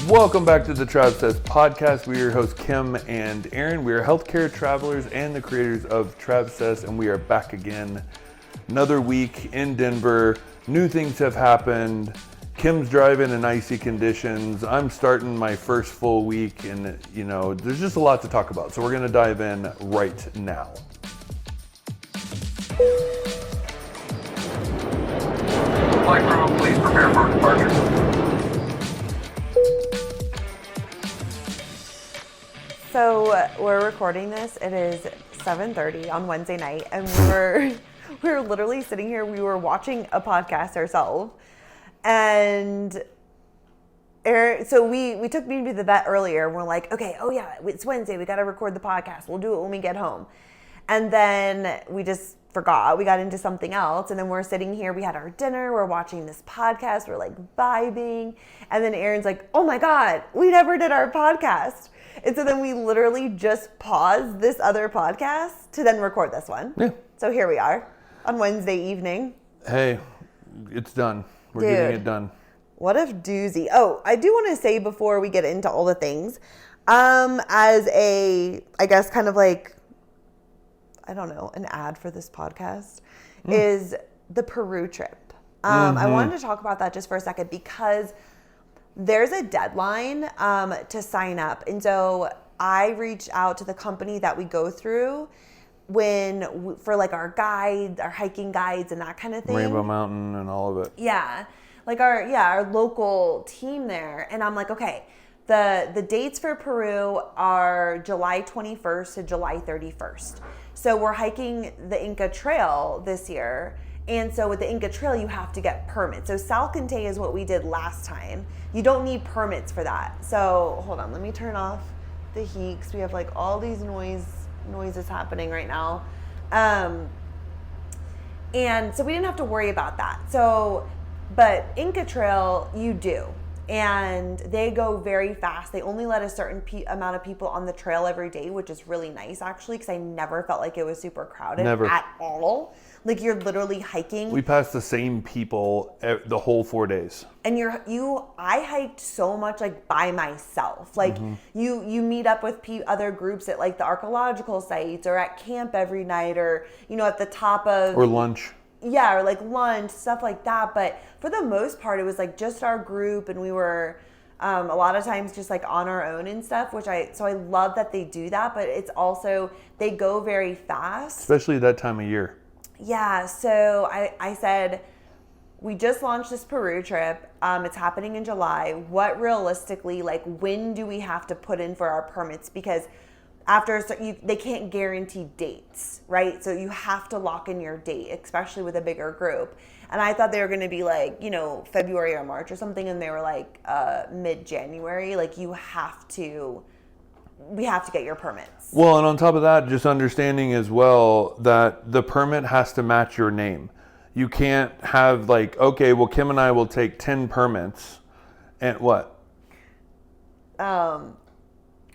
Welcome back to the Travsessed podcast. We are your hosts, Kim and Aaron. We are healthcare travelers and the creators of Travsessed, and we are back again. Another week in Denver. New things have happened. Kim's driving in icy conditions. I'm starting my first full week, and there's just a lot to talk about. So we're going to dive in right now. Flight crew, please prepare for departure. So we're recording this. It is 7:30 on Wednesday night, and we were literally sitting here. We were watching a podcast ourselves, and so we took me to the vet earlier. We're like, okay, oh yeah, it's Wednesday. We got to record the podcast. We'll do it when we get home. And then we just forgot. We got into something else, and then we're sitting here. We had our dinner. We're watching this podcast. We're like vibing, and then Aaron's like, oh my God, we never did our podcast. And so then we literally just paused this other podcast to then record this one. Yeah. So here we are on Wednesday evening. Hey, it's done. We're getting it done. What a doozy. Oh, I do want to say before we get into all the things, as a, I guess kind of like, I don't know, an ad for this podcast is the Peru trip. I wanted to talk about that just for a second because there's a deadline to sign up. And so I reached out to the company that we go through for like our guides, our hiking guides and that kind of thing. Rainbow Mountain and all of it. Yeah. Like our local team there. And I'm like, okay, the dates for Peru are July 21st to July 31st. So we're hiking the Inca Trail this year. And so with the Inca Trail, you have to get permits. So Salcantay is what we did last time. You don't need permits for that. So hold on, let me turn off the heat because we have like all these noises happening right now. And so we didn't have to worry about that. So, but Inca Trail, you do. And they go very fast. They only let a certain amount of people on the trail every day, which is really nice actually, because I never felt like it was super crowded at all. Like you're literally hiking. We passed the same people the whole 4 days. And I hiked so much like by myself. Like you meet up with other groups at like the archaeological sites or at camp every night or, at the top of. Or lunch. Yeah, or like lunch, stuff like that. But for the most part, it was like just our group and we were a lot of times just like on our own and stuff, so I love that they do that, but it's also, they go very fast. Especially that time of year. Yeah, so I said, we just launched this Peru trip. It's happening in July. What realistically, like when do we have to put in for our permits? Because they can't guarantee dates, right? So you have to lock in your date, especially with a bigger group. And I thought they were going to be like, February or March or something. And they were like mid-January. Like we have to get your permits. Well, and on top of that, just understanding as well that the permit has to match your name. You can't have like, okay, well, Kim and I will take 10 permits and what? I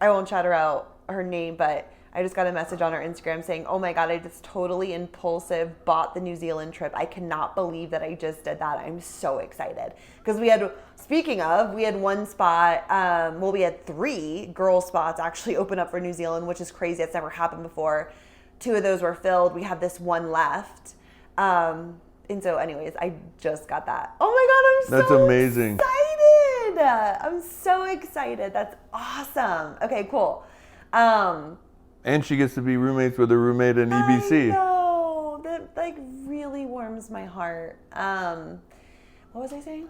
won't shout her out her name, but I just got a message on her Instagram saying, oh my God, I just totally impulsive bought the New Zealand trip. I cannot believe that I just did that. I'm so excited. Because we had one spot, we had 3 girl spots actually open up for New Zealand, which is crazy. It's never happened before. 2 of those were filled. We had this one left. And so anyways, I just got that. Oh my God, That's amazing. Excited. I'm so excited. That's awesome. Okay, cool. And she gets to be roommates with her roommate in EBC. I know. That like really warms my heart. What was I saying?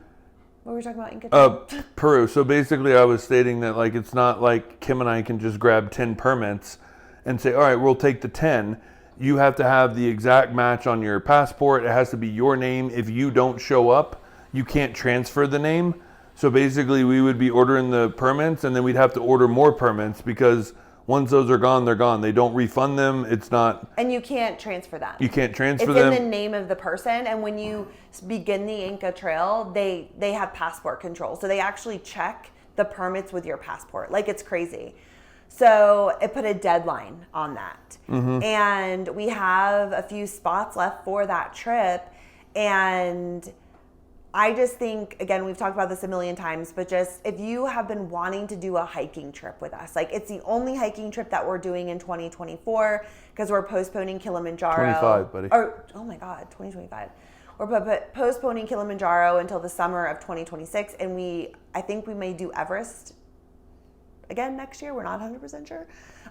What were we talking about? Inca? Peru. So basically I was stating that like it's not like Kim and I can just grab 10 permits and say, all right, we'll take the 10. You have to have the exact match on your passport. It has to be your name. If you don't show up, you can't transfer the name. So basically we would be ordering the permits and then we'd have to order more permits because once those are gone, they're gone. They don't refund them. It's not. And you can't transfer them. You can't transfer them. them. It's in the name of the person. And when you begin the Inca Trail, they have passport control. So they actually check the permits with your passport. Like it's crazy. So it put a deadline on that. And we have a few spots left for that trip. And I just think, again, we've talked about this a million times, but just if you have been wanting to do a hiking trip with us, like it's the only hiking trip that we're doing in 2024 because we're postponing Kilimanjaro. 25, buddy. Or, oh my God, 2025. We're postponing Kilimanjaro until the summer of 2026, and I think we may do Everest again next year. We're not 100% sure.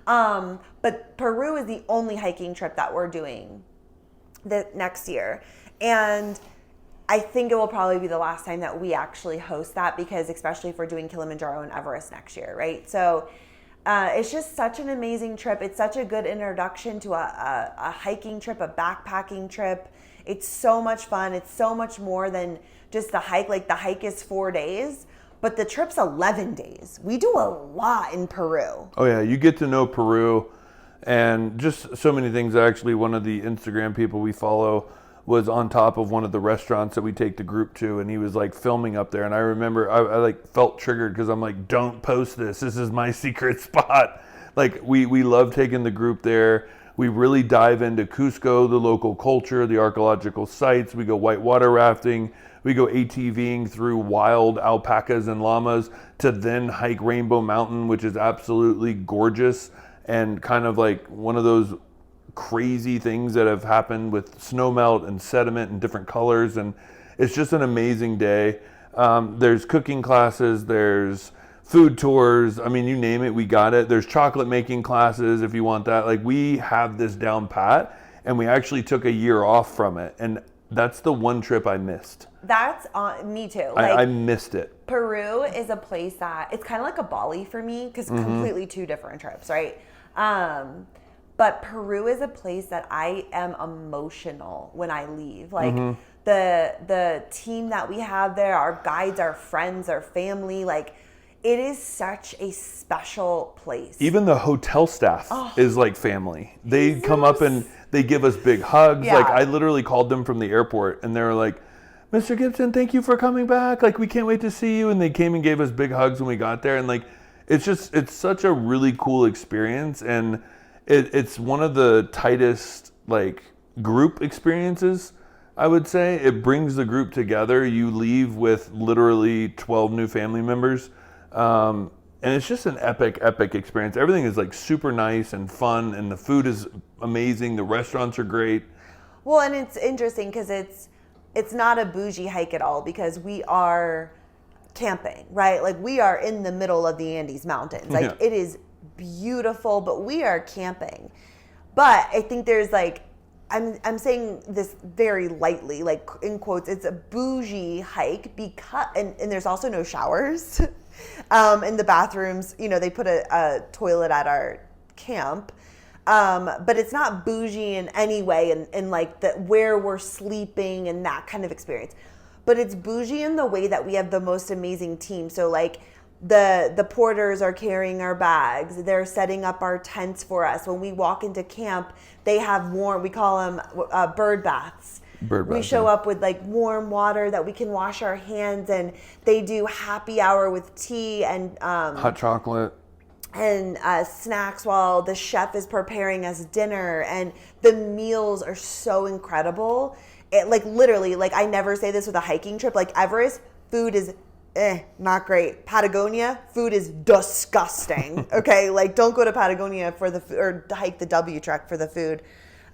But Peru is the only hiking trip that we're doing next year. And I think it will probably be the last time that we actually host that, because especially if we're doing Kilimanjaro and Everest next year, right? So it's just such an amazing trip. It's such a good introduction to a hiking trip, a backpacking trip. It's so much fun. It's so much more than just the hike. Like the hike is 4 days, but the trip's 11 days. We do a lot in Peru. Oh yeah, you get to know Peru and just so many things. Actually, one of the Instagram people we follow was on top of one of the restaurants that we take the group to, and he was like filming up there. And I remember I like felt triggered because I'm like, don't post this. This is my secret spot. Like we love taking the group there. We really dive into Cusco, the local culture, the archaeological sites. We go whitewater rafting. We go ATVing through wild alpacas and llamas to then hike Rainbow Mountain, which is absolutely gorgeous and kind of like one of those crazy things that have happened with snowmelt and sediment and different colors. And it's just an amazing day. There's cooking classes. There's food tours. I mean, you name it, we got it. There's chocolate making classes if you want that. Like we have this down pat, and we actually took a year off from it. And that's the one trip I missed. That's me too. Like, I missed it. Peru is a place that it's kind of like a Bali for me, because completely two different trips, right? But Peru is a place that I am emotional when I leave. Like the team that we have there, our guides, our friends, our family, like it is such a special place. Even the hotel staff is like family. They come up and they give us big hugs. Yeah. Like I literally called them from the airport and they were like, Mr. Gibson, thank you for coming back. Like we can't wait to see you. And they came and gave us big hugs when we got there. And like, it's such a really cool experience. And it's one of the tightest like group experiences, I would say. It brings the group together. You leave with literally 12 new family members. And it's just an epic experience. Everything is like super nice and fun, and the food is amazing. The restaurants are great. Well, and it's interesting because it's not a bougie hike at all, because we are camping, right? Like we are in the middle of the Andes Mountains. Like it is beautiful, but we are camping. But I think there's like, I'm saying this very lightly, like in quotes, it's a bougie hike because, and there's also no showers. In the bathrooms, you know, they put a toilet at our camp. But it's not bougie in any way, in like where we're sleeping and that kind of experience. But it's bougie in the way that we have the most amazing team. So like the porters are carrying our bags. They're setting up our tents for us. When we walk into camp, they have we call them bird baths. We show up with like warm water that we can wash our hands, and they do happy hour with tea and hot chocolate and snacks while the chef is preparing us dinner. And the meals are so incredible. It like literally, like I never say this with a hiking trip. Like Everest, food is not great. Patagonia, food is disgusting. Okay, like don't go to Patagonia for the or hike the W trek for the food.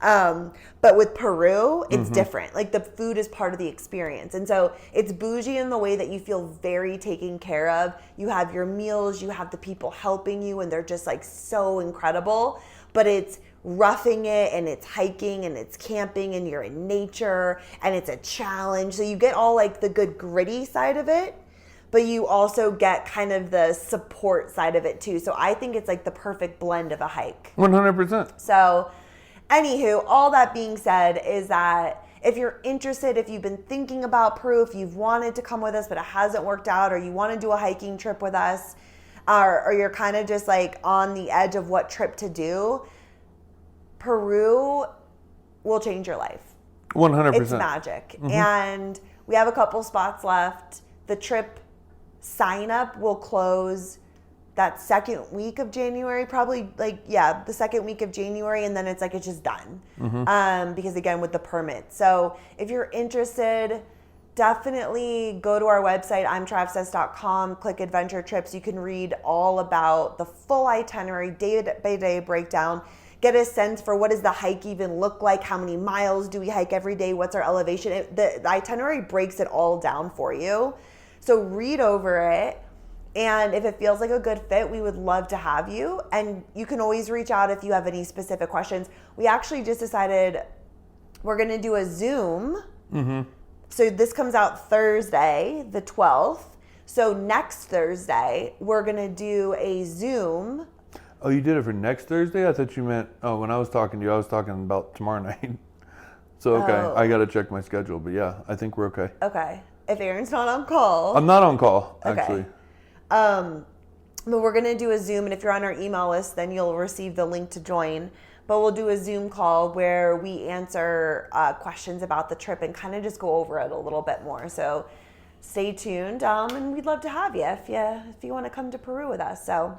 But with Peru, it's different. Like the food is part of the experience. And so it's bougie in the way that you feel very taken care of. You have your meals, you have the people helping you, and they're just like so incredible. But it's roughing it, and it's hiking, and it's camping, and you're in nature, and it's a challenge. So you get all like the good gritty side of it, but you also get kind of the support side of it too. So I think it's like the perfect blend of a hike. 100%. So anywho, all that being said is that if you're interested, if you've been thinking about Peru, if you've wanted to come with us but it hasn't worked out, or you want to do a hiking trip with us, or you're kind of just like on the edge of what trip to do, Peru will change your life. 100%. It's magic. And we have a couple spots left. The trip sign up will close that second week of January, probably the second week of January, and then it's just done. Because again, with the permit. So if you're interested, definitely go to our website, Travsessed.com, click Adventure Trips. You can read all about the full itinerary, day-by-day breakdown, get a sense for what does the hike even look like, how many miles do we hike every day, what's our elevation. The itinerary breaks it all down for you. So read over it. And if it feels like a good fit, we would love to have you. And you can always reach out if you have any specific questions. We actually just decided we're going to do a Zoom. Mm-hmm. So this comes out Thursday, the 12th. So next Thursday, we're going to do a Zoom. Oh, you did it for next Thursday? I thought you meant, when I was talking to you, I was talking about tomorrow night. So, okay, I got to check my schedule. But yeah, I think we're okay. Okay. If Aaron's not on call. I'm not on call, actually. Okay. But we're going to do a Zoom, and if you're on our email list, then you'll receive the link to join. But we'll do a Zoom call where we answer questions about the trip and kind of just go over it a little bit more. So stay tuned, and we'd love to have you if you want to come to Peru with us. So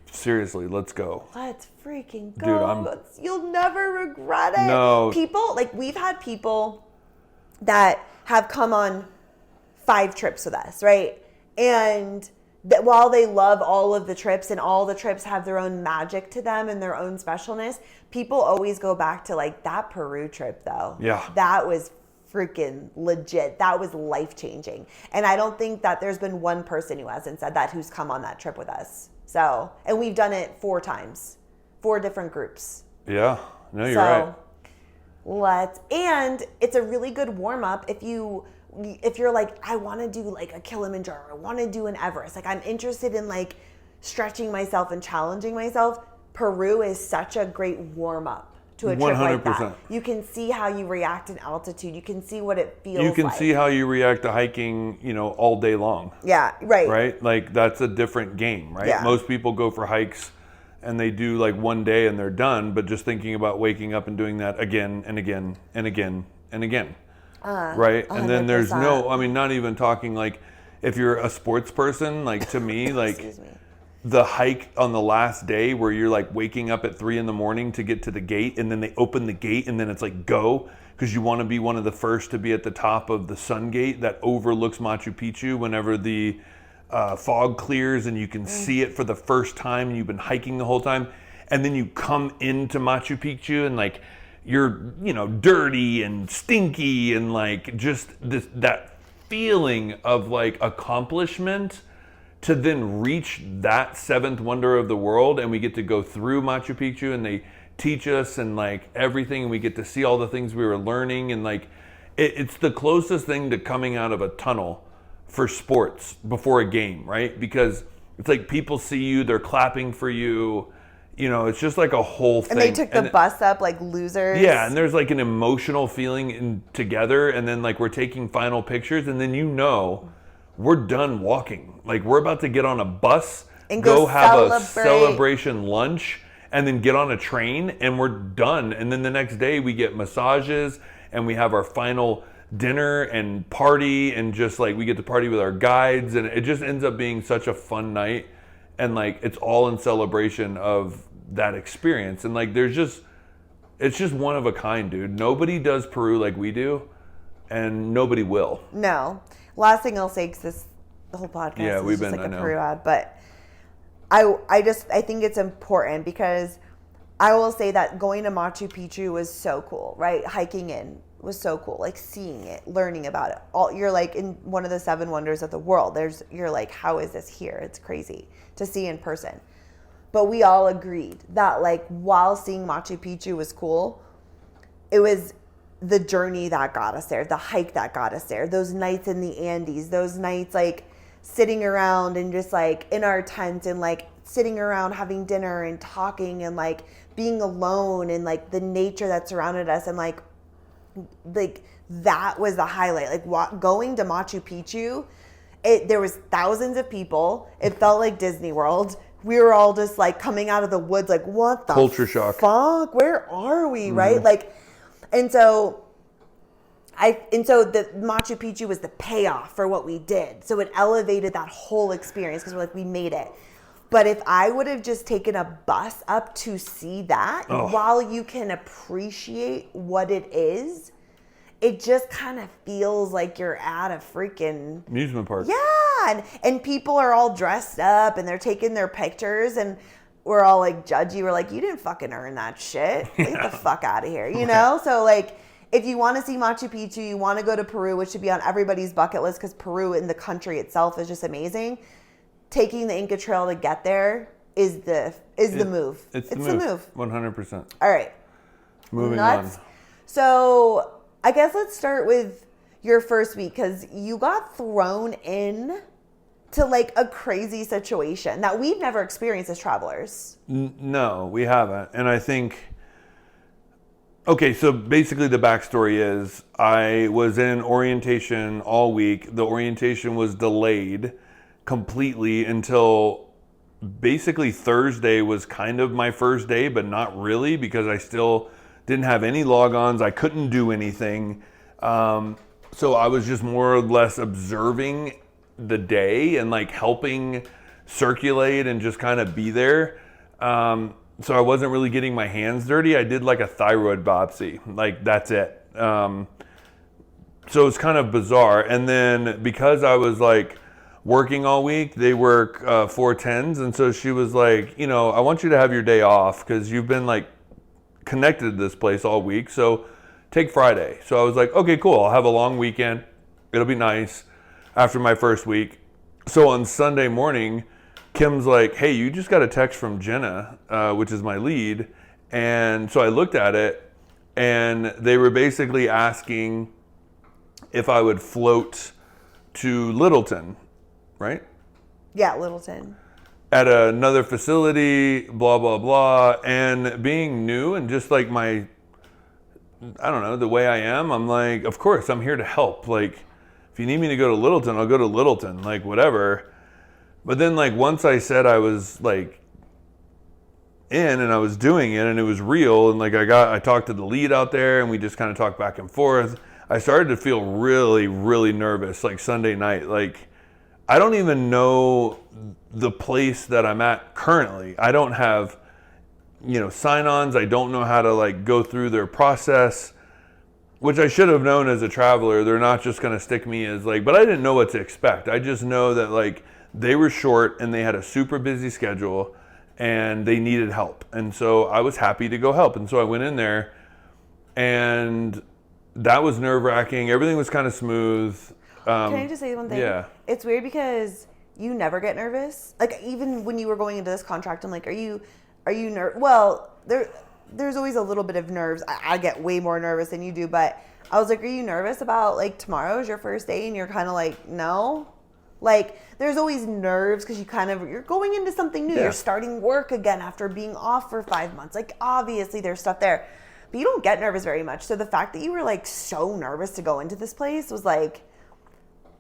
seriously, let's go. Let's freaking go. Dude, you'll never regret it. No. People, like we've had people that have come on 5 trips with us, right? And that while they love all of the trips and all the trips have their own magic to them and their own specialness, people always go back to like that Peru trip though. Yeah. That was freaking legit. That was life-changing. And I don't think that there's been one person who hasn't said that who's come on that trip with us. So, and we've done it 4 times, 4 different groups. Yeah. No, you're right. And it's a really good warm-up if you're like, I want to do like a Kilimanjaro, I want to do an Everest, like I'm interested in like stretching myself and challenging myself. Peru is such a great warm up to a trip 100%. Like that. You can see how you react in altitude. You can see what it feels like. You can see how you react to hiking, all day long. Yeah, right. Right? Like that's a different game, right? Yeah. Most people go for hikes and they do like one day and they're done, but just thinking about waking up and doing that again and again and again and again. Right? 100%. And then there's not even talking like if you're a sports person, like to me, like the hike on the last day where you're like waking up at 3 a.m. to get to the gate and then they open the gate and then it's like go because you want to be one of the first to be at the top of the sun gate that overlooks Machu Picchu whenever the fog clears and you can see it for the first time and you've been hiking the whole time. And then you come into Machu Picchu and like you're, dirty and stinky and like just that feeling of like accomplishment to then reach that 7th wonder of the world. And we get to go through Machu Picchu and they teach us and like everything. And we get to see all the things we were learning. And like, it's the closest thing to coming out of a tunnel for sports before a game, right? Because it's like people see you, they're clapping for you. It's just like a whole thing. And they took the bus up like losers. Yeah, and there's like an emotional feeling together, and then like we're taking final pictures, and then we're done walking. Like we're about to get on a bus, and go have a celebration lunch, and then get on a train, and we're done. And then the next day we get massages, and we have our final dinner and party, and just like we get to party with our guides, and it just ends up being such a fun night. And like it's all in celebration of that experience. And like it's just one of a kind, dude. Nobody does Peru like we do, and nobody will. No. Last thing I'll say, because the whole podcast is just like a Peru ad, but I think it's important because I will say that going to Machu Picchu was so cool, right? Hiking in was so cool, like seeing it, learning about it. You're like in one of the 7 wonders of the world. You're like, how is this here? It's crazy to see in person. But we all agreed that like while seeing Machu Picchu was cool, it was the journey that got us there, the hike that got us there, those nights in the Andes, those nights like sitting around and just like in our tent and like sitting around having dinner and talking and like being alone and like the nature that surrounded us and like that was the highlight. Like going to Machu Picchu, there was thousands of people. It felt like Disney World. We were all just like coming out of the woods, like what the culture shock? Fuck, where are we? Mm-hmm. Right? Like, and so the Machu Picchu was the payoff for what we did. So it elevated that whole experience because we're like we made it. But if I would have just taken a bus up to see that, while you can appreciate what it is, it just kind of feels like you're at a freaking amusement park. Yeah, and people are all dressed up and they're taking their pictures and we're all like judgy. We're like, you didn't fucking earn that shit. Get the fuck out of here, you know? So like, if you want to see Machu Picchu, you want to go to Peru, which should be on everybody's bucket list because Peru in the country itself is just amazing. Taking the Inca Trail to get there is the move. It's the move. 100%. All right. Moving on. So I guess let's start with your first week because you got thrown in to like a crazy situation that we've never experienced as travelers. No, we haven't. And I think, okay, so basically the backstory is I was in orientation all week. The orientation was delayed completely until basically Thursday was kind of my first day, but not really because I still didn't have any logons. I couldn't do anything. So I was just more or less observing the day and like helping circulate and just kind of be there. So I wasn't really getting my hands dirty. I did like a thyroid biopsy. Like that's it. So it's kind of bizarre. And then because I was like working all week, they work 4/10s. And so she was like, you know, I want you to have your day off because you've been like connected to this place all week. So take Friday. So I was like, okay, cool. I'll have a long weekend. It'll be nice after my first week. So on Sunday morning, Kim's like, hey, you just got a text from Jenna, which is my lead. And so I looked at it and they were basically asking if I would float to Littleton, right? Yeah, Littleton. At another facility, blah, blah, blah. And being new and just like I don't know, the way I am, I'm like, of course, I'm here to help. Like, if you need me to go to Littleton, I'll go to Littleton, like whatever. But then like once I said I was like in and I was doing it and it was real and like I talked to the lead out there and we just kind of talked back and forth. I started to feel really, really nervous like Sunday night. Like I don't even know the place that I'm at currently. I don't have, you know, sign-ons. I don't know how to like go through their process, which I should have known as a traveler. They're not just going to stick me as like, but I didn't know what to expect. I just know that like they were short and they had a super busy schedule and they needed help. And so I was happy to go help. And so I went in there and that was nerve-wracking. Everything was kind of smooth. Can I just say one thing? Yeah. It's weird because you never get nervous. Like even when you were going into this contract, I'm like, are you nervous? Well, there's always a little bit of nerves. I get way more nervous than you do, but I was like, are you nervous about like tomorrow is your first day? And you're kind of like, no. Like there's always nerves because you're going into something new. Yeah. You're starting work again after being off for 5 months. Like obviously there's stuff there, but you don't get nervous very much. So the fact that you were like so nervous to go into this place was like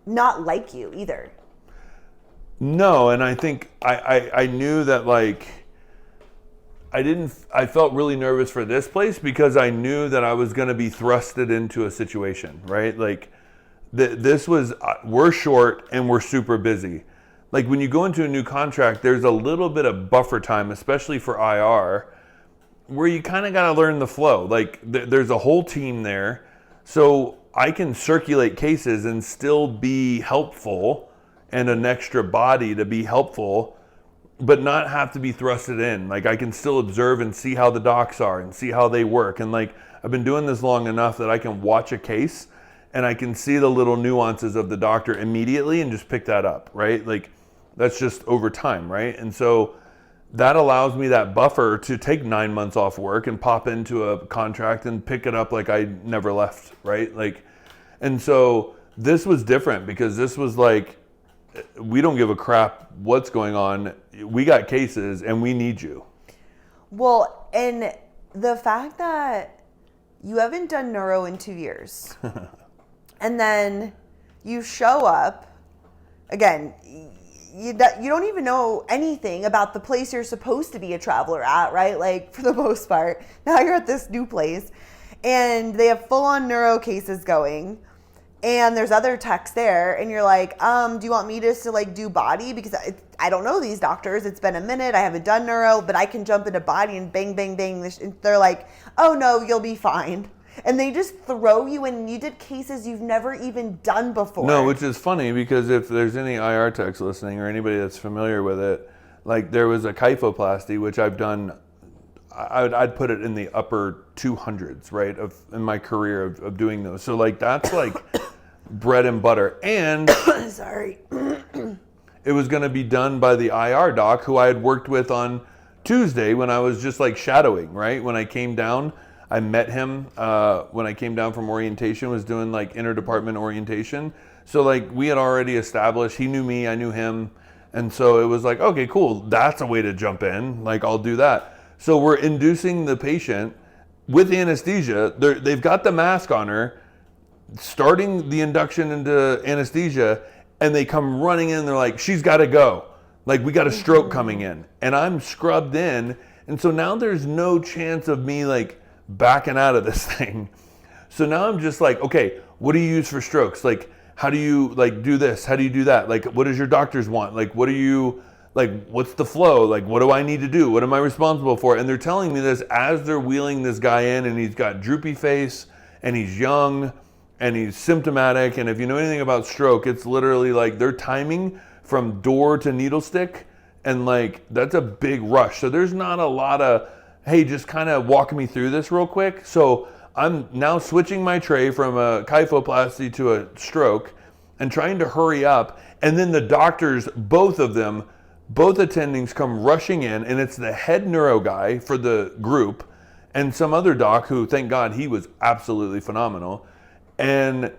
not like you either. No, and I think I knew that like I felt really nervous for this place because I knew that I was going to be thrusted into a situation, right? Like this was, we're short and we're super busy. Like when you go into a new contract, there's a little bit of buffer time, especially for IR, where you kind of got to learn the flow. Like there's a whole team there. So I can circulate cases and still be helpful and an extra body to be helpful, but not have to be thrusted in. Like I can still observe and see how the docs are and see how they work. And like I've been doing this long enough that I can watch a case and I can see the little nuances of the doctor immediately and just pick that up, right? Like that's just over time, right? And so that allows me that buffer to take 9 months off work and pop into a contract and pick it up like I never left, right? Like, and so this was different because this was like, we don't give a crap what's going on. We got cases and we need you. Well, and the fact that you haven't done neuro in 2 years and then you show up, again, you don't even know anything about the place you're supposed to be a traveler at, right? Like for the most part. Now you're at this new place and they have full-on neuro cases going. And there's other techs there, and you're like, do you want me to like do body? Because I don't know these doctors. It's been a minute. I haven't done neuro, but I can jump into body and bang, bang, bang. They're like, oh no, you'll be fine. And they just throw you in. You did cases you've never even done before. No, which is funny because if there's any IR techs listening or anybody that's familiar with it, like there was a kyphoplasty, which I've done, I'd put it in the upper 200s, right, in my career of doing those. So like that's like bread and butter. And sorry. It was going to be done by the IR doc who I had worked with on Tuesday when I was just like shadowing, right? When I came down, I met him when I came down from orientation, was doing like interdepartment orientation. So like we had already established, he knew me, I knew him. And so it was like, okay, cool. That's a way to jump in. Like I'll do that. So we're inducing the patient with anesthesia. They've got the mask on her, starting the induction into anesthesia, and they come running in. They're like, she's got to go. Like we got a stroke coming in, and I'm scrubbed in. And so now there's no chance of me like backing out of this thing. So now I'm just like, okay, what do you use for strokes? Like, how do you like do this? How do you do that? Like, what does your doctors want? Like, what do you, like, what's the flow? Like, what do I need to do? What am I responsible for? And they're telling me this as they're wheeling this guy in, and he's got droopy face, and he's young, and he's symptomatic. And if you know anything about stroke, it's literally like they're timing from door to needle stick, and like that's a big rush. So there's not a lot of, hey, just kind of walk me through this real quick. So I'm now switching my tray from a kyphoplasty to a stroke and trying to hurry up. And then the doctors, both of them, both attendings come rushing in, and it's the head neuro guy for the group and some other doc who, thank God, he was absolutely phenomenal. And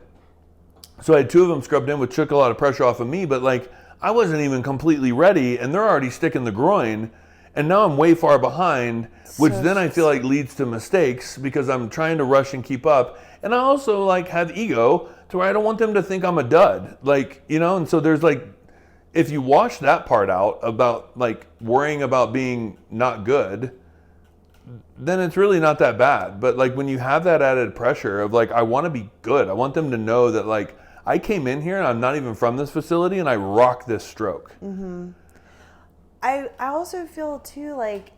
so I had two of them scrubbed in, which took a lot of pressure off of me, but like I wasn't even completely ready, and they're already sticking the groin, and now I'm way far behind, which then I feel like leads to mistakes because I'm trying to rush and keep up. And I also like have ego to where I don't want them to think I'm a dud, like, you know. And so there's like, if you wash that part out about like worrying about being not good, then it's really not that bad. But like when you have that added pressure of like, I want to be good. I want them to know that like I came in here and I'm not even from this facility and I rock this stroke. Mm-hmm. I also feel too like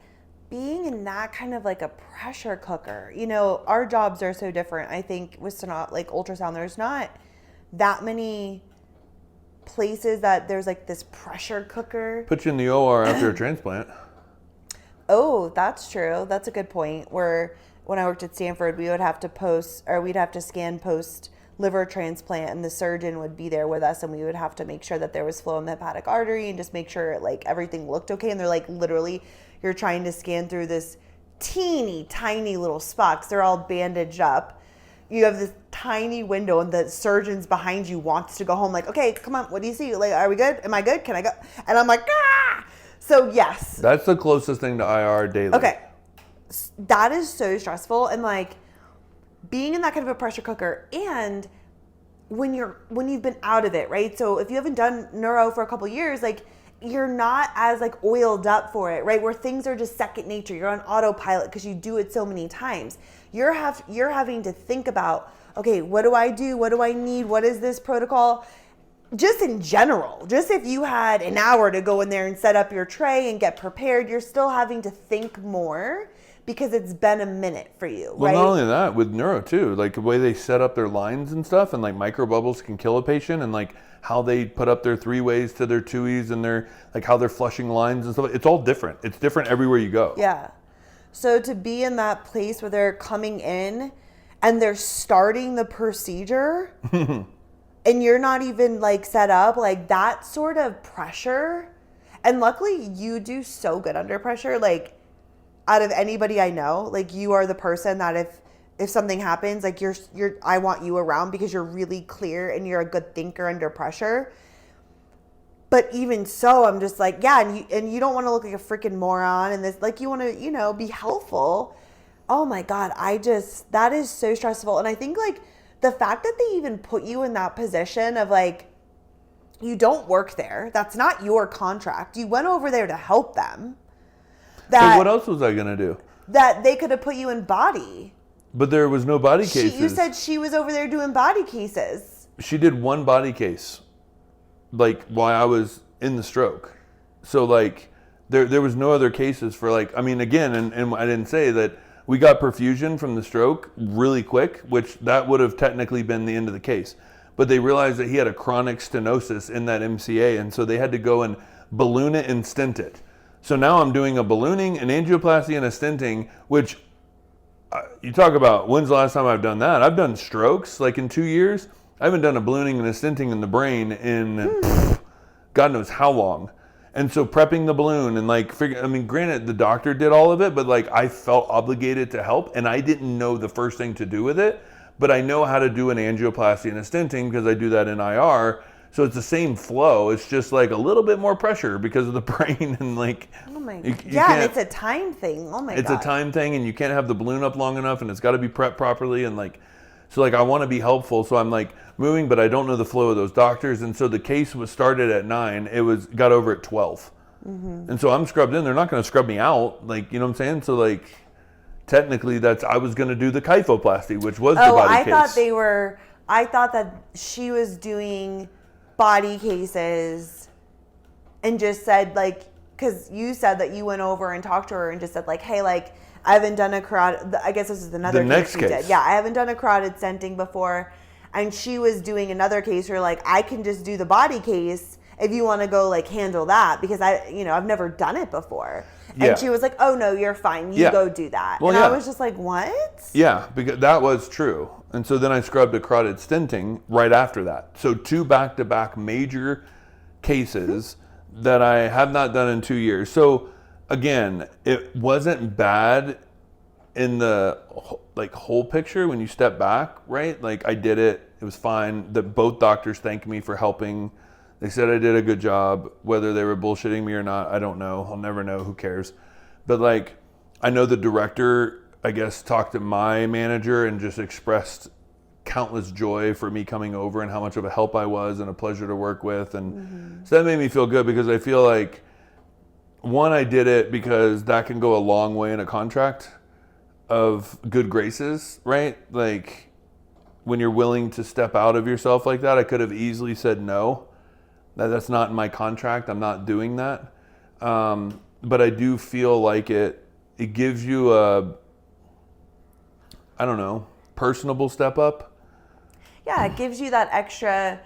being in that kind of like a pressure cooker, you know, our jobs are so different. I think with like ultrasound, there's not that many places that there's like this pressure cooker. Put you in the OR after a transplant. Oh, that's true. That's a good point. Where when I worked at Stanford, we would have to we'd have to scan post liver transplant, and the surgeon would be there with us, and we would have to make sure that there was flow in the hepatic artery and just make sure like everything looked okay. And they're like, literally, you're trying to scan through this teeny tiny little spot 'cause they're all bandaged up. You have this tiny window, and the surgeon's behind you wants to go home. Like, okay, come on, what do you see? Like, are we good? Am I good? Can I go? And I'm like, ah! So yes. That's the closest thing to IR daily. Okay. That is so stressful. And like being in that kind of a pressure cooker, and when you've been out of it, right? So if you haven't done neuro for a couple years, like you're not as like oiled up for it, right? Where things are just second nature. You're on autopilot because you do it so many times. You're having to think about, okay, what do I do? What do I need? What is this protocol? Just in general, just if you had an hour to go in there and set up your tray and get prepared, you're still having to think more because it's been a minute for you, well, right? Not only that, with neuro too, like the way they set up their lines and stuff, and like microbubbles can kill a patient, and like how they put up their 3-ways to their 2-E's, and their like how they're flushing lines and stuff. It's all different. It's different everywhere you go. Yeah. So to be in that place where they're coming in and they're starting the procedure and you're not even like set up, like that sort of pressure. And luckily you do so good under pressure. Like out of anybody I know, like you are the person that if something happens, like I want you around because you're really clear and you're a good thinker under pressure. But even so, I'm just like, yeah, and you don't want to look like a freaking moron, and this, like, you want to, you know, be helpful. Oh my God, that is so stressful. And I think like the fact that they even put you in that position of like, you don't work there. That's not your contract. You went over there to help them. So what else was I going to do? That they could have put you in body. But there was no body cases. You said she was over there doing body cases. She did one body case, like while I was in the stroke. So like there was no other cases for like, I mean, again, and I didn't say that We got perfusion from the stroke really quick, which that would have technically been the end of the case. But they realized that he had a chronic stenosis in that MCA, and so they had to go and balloon it and stent it. So now I'm doing a ballooning, an angioplasty, and a stenting, which you talk about, when's the last time I've done that? I've done strokes, like in 2 years. I haven't done a ballooning and a stenting in the brain in God knows how long. And so prepping the balloon and like, granted, the doctor did all of it, but like I felt obligated to help, and I didn't know the first thing to do with it, but I know how to do an angioplasty and a stenting because I do that in IR. So it's the same flow. It's just like a little bit more pressure because of the brain and like. Oh my God. Yeah, and it's a time thing. Oh my God. It's a time thing, and you can't have the balloon up long enough, and it's got to be prepped properly, and like, so like I want to be helpful, so I'm like moving, but I don't know the flow of those doctors, and so the case was started at 9. It got over at 12, and so I'm scrubbed in. They're not going to scrub me out, like, you know what I'm saying? So like, technically, I was going to do the kyphoplasty, which was the body case. I thought that she was doing body cases, and just said like, because you said that you went over and talked to her and just said like, hey, like, I haven't done a carotid. I guess this is another case you did. Yeah, I haven't done a carotid stenting before, and she was doing another case where like, I can just do the body case if you want to go like handle that, because I've never done it before. And she was like, oh no, you're fine. You go do that. Well, and I was just like, what? Yeah, because that was true. And so then I scrubbed a carotid stenting right after that. So 2 back-to-back major cases that I have not done in 2 years. So again, it wasn't bad in the like whole picture when you step back, right? Like I did it. It was fine. Both doctors thanked me for helping. They said I did a good job. Whether they were bullshitting me or not, I don't know. I'll never know. Who cares? But like, I know the director, I guess, talked to my manager and just expressed countless joy for me coming over and how much of a help I was and a pleasure to work with. And so that made me feel good, because I feel like, one, I did it because that can go a long way in a contract of good graces, right? Like when you're willing to step out of yourself like that, I could have easily said no. That's not in my contract. I'm not doing that. But I do feel like it gives you personable step up. Yeah, it gives you that extra,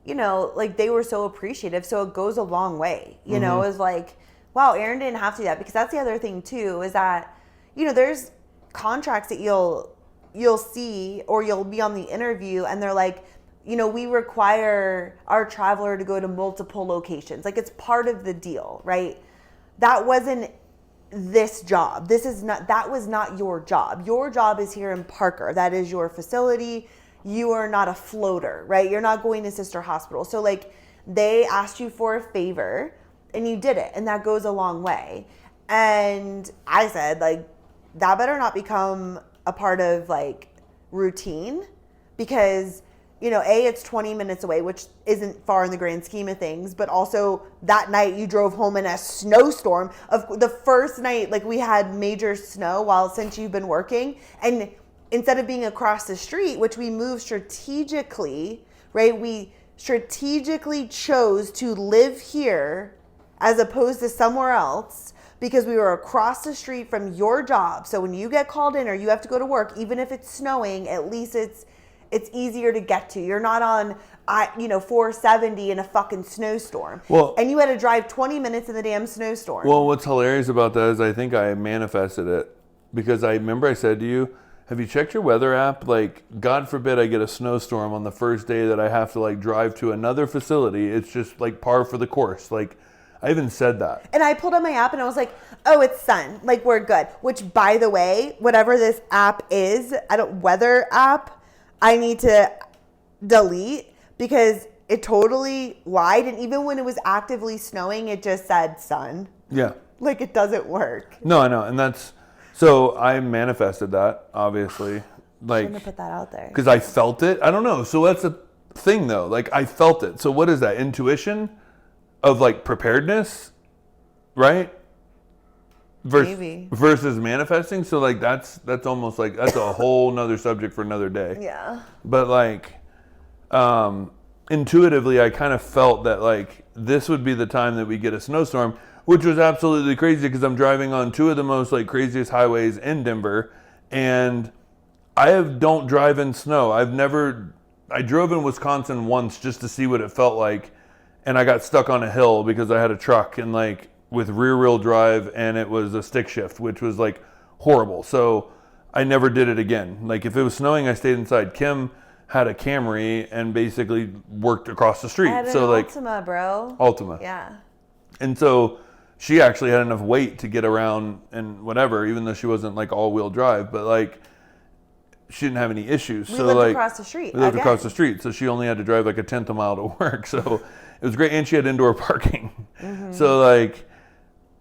like they were so appreciative. So it goes a long way, you know, it's like, wow, Erin didn't have to do that. Because that's the other thing too, is that, there's contracts that you'll see, or you'll be on the interview and they're like, we require our traveler to go to multiple locations. Like it's part of the deal, right? That wasn't this job. That was not your job. Your job is here in Parker. That is your facility. You are not a floater, right? You're not going to sister hospital. So like they asked you for a favor and you did it, and that goes a long way. And I said like, that better not become a part of like routine, because it's 20 minutes away, which isn't far in the grand scheme of things. But also that night you drove home in a snowstorm. Of the first night, like we had major snow since you've been working. And instead of being across the street, which we moved strategically, right? We strategically chose to live here as opposed to somewhere else, because we were across the street from your job. So when you get called in or you have to go to work, even if it's snowing, at least it's easier to get to. You're not on 470 in a fucking snowstorm. Well, and you had to drive 20 minutes in the damn snowstorm. Well, what's hilarious about that is I think I manifested it, because I remember I said to you, have you checked your weather app? Like, God forbid I get a snowstorm on the first day that I have to like drive to another facility. It's just like par for the course. Like, I even said that. And I pulled up my app and I was like, oh, it's sun. Like, we're good. Which, by the way, whatever this app is, weather app, I need to delete, because it totally lied. And even when it was actively snowing, it just said sun. Yeah. Like, it doesn't work. No, I know. And so I manifested that, obviously. Like, shouldn't have put that out there. Because I felt it. I don't know. So that's a thing, though. Like, I felt it. So what is that? Intuition of like preparedness, right? Versus manifesting. So like that's almost like, that's a whole nother subject for another day. Yeah. But like intuitively I kind of felt that like this would be the time that we get a snowstorm, which was absolutely crazy, because I'm driving on 2 of the most like craziest highways in Denver, And don't drive in snow. I drove in Wisconsin once just to see what it felt like. And I got stuck on a hill because I had a truck and like with rear wheel drive and it was a stick shift, which was like horrible. So I never did it again. Like if it was snowing, I stayed inside. Kim had a Camry and basically worked across the street. I had an Altima, bro. Altima. Yeah. And so she actually had enough weight to get around and whatever, even though she wasn't like all-wheel drive, but like she didn't have any issues. We lived across the street. We lived across the street, so she only had to drive like a tenth of a mile to work. So it was great, and she had indoor parking. Mm-hmm. So like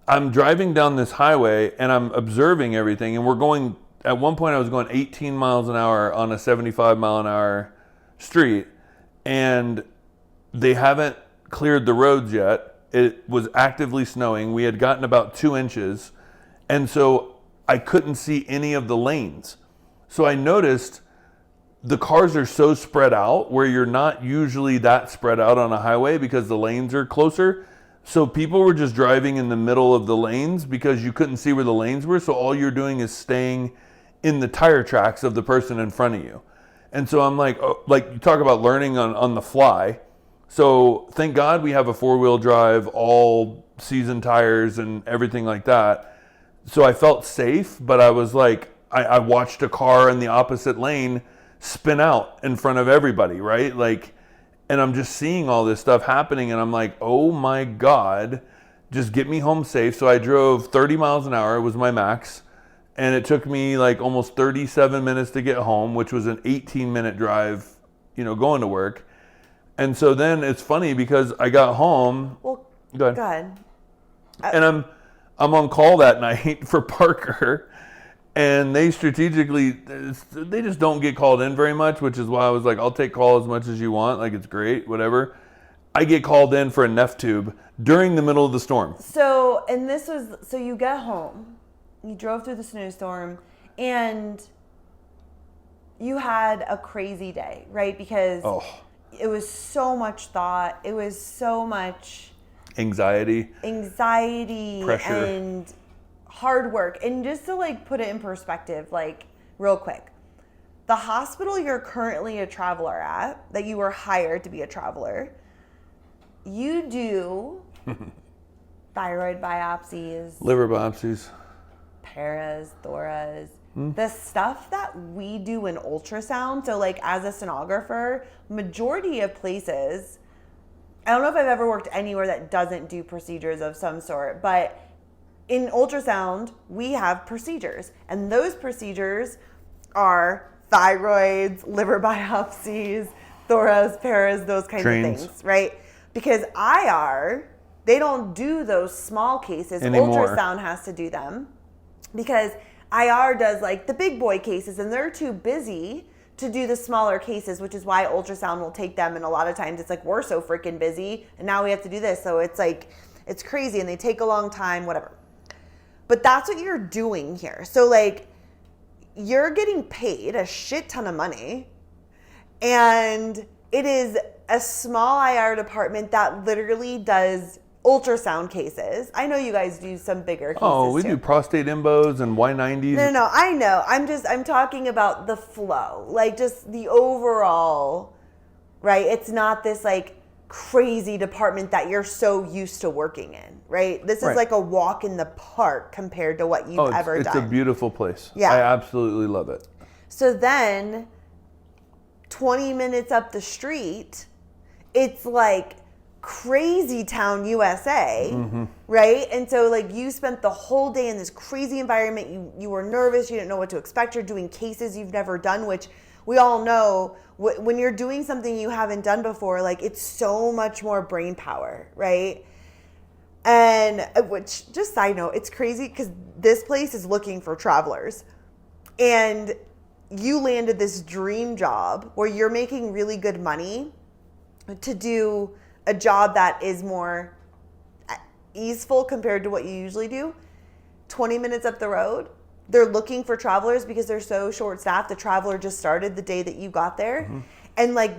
I'm driving down this highway and I'm observing everything, and we're going. At one point, I was going 18 miles an hour on a 75 mile an hour street, and they haven't cleared the roads yet. It was actively snowing. We had gotten about 2 inches, and so I couldn't see any of the lanes. So I noticed the cars are so spread out where you're not usually that spread out on a highway because the lanes are closer. So people were just driving in the middle of the lanes because you couldn't see where the lanes were. So all you're doing is staying in the tire tracks of the person in front of you. And so I'm like, oh, like you talk about learning on the fly. So thank God we have a 4-wheel drive, all season tires and everything like that. So I felt safe, but I was like, I watched a car in the opposite lane spin out in front of everybody, right? Like, and I'm just seeing all this stuff happening and I'm like, oh my God, just get me home safe. So I drove 30 miles an hour, it was my max. And it took me like almost 37 minutes to get home, which was an 18-minute drive, going to work. And so then it's funny because I got home. Well, go ahead. Go ahead. And I'm on call that night for Parker, and they strategically, they just don't get called in very much, which is why I was like, I'll take call as much as you want, like it's great, whatever. I get called in for a Neff tube during the middle of the storm. So you get home, you drove through the snowstorm, and you had a crazy day, right? Because it was so much thought, it was so much anxiety, pressure, and hard work. And just to like put it in perspective, like real quick, the hospital you're currently a traveler at, that you were hired to be a traveler, you do thyroid biopsies, liver biopsies, paras, thoras, the stuff that we do in ultrasound. So like as a sonographer, majority of places, I don't know if I've ever worked anywhere that doesn't do procedures of some sort, but in ultrasound, we have procedures. And those procedures are thyroids, liver biopsies, thoras, paras, those kinds of things, right? Because IR, they don't do those small cases. Anymore. Ultrasound has to do them because IR does like the big boy cases and they're too busy to do the smaller cases, which is why ultrasound will take them. And a lot of times it's like, we're so freaking busy and now we have to do this. So it's like, it's crazy and they take a long time, whatever. But that's what you're doing here. So like, you're getting paid a shit ton of money and it is a small IR department that literally does ultrasound cases. I know you guys do some bigger cases. Oh, we do prostate embos and Y90s. No, I know. I'm talking about the flow, like just the overall, right? It's not this like crazy department that you're so used to working in, right? This is like a walk in the park compared to what you've ever done. It's a beautiful place. Yeah. I absolutely love it. So then 20 minutes up the street, it's like crazy town USA, right? And so like you spent the whole day in this crazy environment. You were nervous. You didn't know what to expect. You're doing cases you've never done, which we all know when you're doing something you haven't done before, like it's so much more brain power, right? And which, just side note, it's crazy because this place is looking for travelers. And you landed this dream job where you're making really good money to do a job that is more easeful compared to what you usually do. 20 minutes up the road, they're looking for travelers because they're so short-staffed. The traveler just started the day that you got there. And like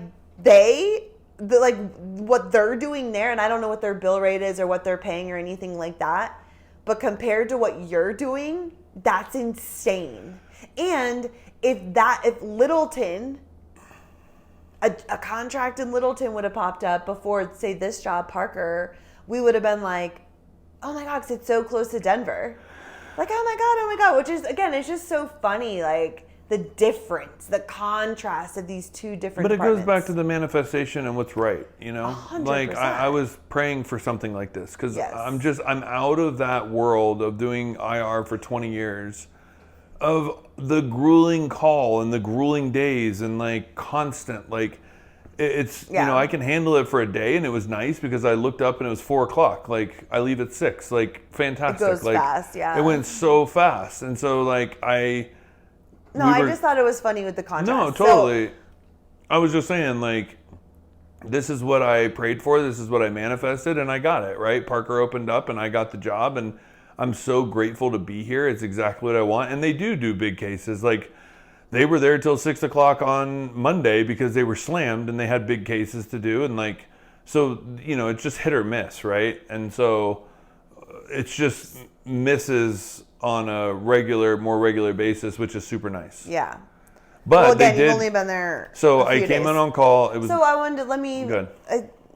what they're doing there, and I don't know what their bill rate is or what they're paying or anything like that, but compared to what you're doing, that's insane. And if Littleton, a contract in Littleton would have popped up before, say, this job, Parker, we would have been like, oh my God, 'cause it's so close to Denver. Like, oh my God, which is, again, it's just so funny, like, the difference, the contrast of these two different But it goes departments. back to the manifestation and what's right, you know? 100%. Like, I was praying for something like this because Yes. I'm out of that world of doing IR for 20 years of the grueling call and the grueling days and, like, constant, like, it's, you know, I can handle it for a day, and it was nice because I looked up and it was 4:00. Like, I leave at 6. Like, fantastic. It goes like, fast, yeah. It went so fast. And so, like, I just thought it was funny with the contrast. No, totally. I was just saying, like, this is what I prayed for. This is what I manifested, and I got it, right? Parker opened up, and I got the job, and I'm so grateful to be here. It's exactly what I want. And they do big cases. Like, they were there till 6:00 on Monday because they were slammed, and they had big cases to do. And, like, so, you know, it's just hit or miss, right? And so it's just misses on a more regular basis, which is super nice. Yeah. But well, again, they did. you've only been there. So a few I came days. in on call. It was So I wanted to Good.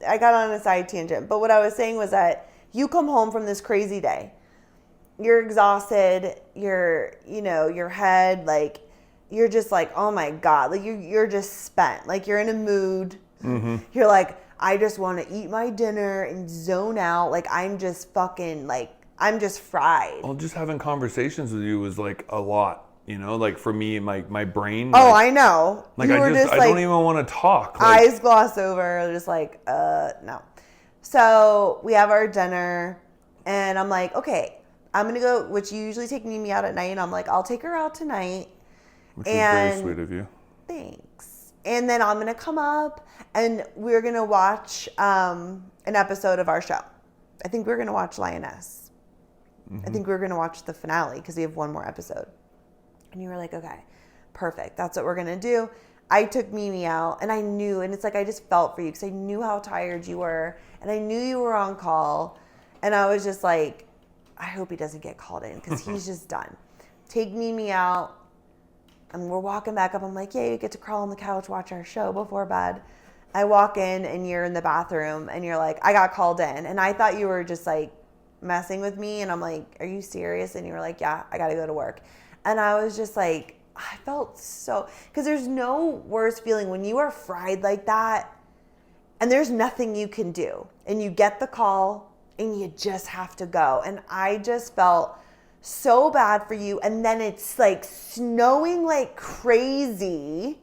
I got on a side tangent, but what I was saying was that you come home from this crazy day. You're exhausted. Your head, like, you're just like, oh my God, like you're just spent. Like, you're in a mood. Mm-hmm. You're like, I just want to eat my dinner and zone out. Like, I'm just fucking, like, I'm just fried. Well, just having conversations with you was like a lot, you know, like for me, my brain. Oh, like, I know. Like, you I don't even want to talk. Like, eyes gloss over, just like, no. So we have our dinner, and I'm like, okay, I'm going to go, which you usually take Mimi out at night, and I'm like, I'll take her out tonight. Which is very sweet of you. Thanks. And then I'm going to come up, and we're going to watch an episode of our show. I think we're going to watch Lioness. I think we're going to watch the finale because we have one more episode. And you were like, okay, perfect. That's what we're going to do. I took Mimi out, and I knew, and it's like I just felt for you because I knew how tired you were, and I knew you were on call. And I was just like, I hope he doesn't get called in because he's just done. Take Mimi out, and we're walking back up. I'm like, yeah, you get to crawl on the couch, watch our show before bed. I walk in, and you're in the bathroom, and you're like, I got called in. And I thought you were just like messing with me, and I'm like, are you serious? And you were like, yeah, I gotta go to work. And I was just like, I felt so, because there's no worse feeling when you are fried like that and there's nothing you can do, and you get the call and you just have to go. And I just felt so bad for you. And then it's like snowing like crazy,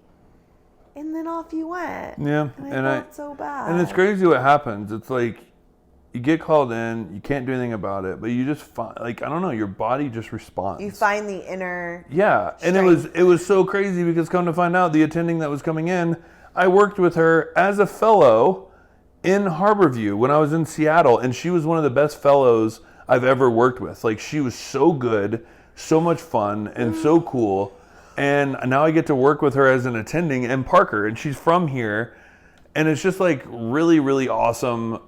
and then off you went. Yeah, and I felt so bad. And it's crazy what happens. It's like you get called in, you can't do anything about it, but you just find, like, I don't know, your body just responds. You find the inner and it was so crazy because come to find out, the attending that was coming in, I worked with her as a fellow in Harborview when I was in Seattle, and she was one of the best fellows I've ever worked with. Like, she was so good, so much fun, and so cool. And now I get to work with her as an attending in Parker, and she's from here, and it's just like really, really awesome.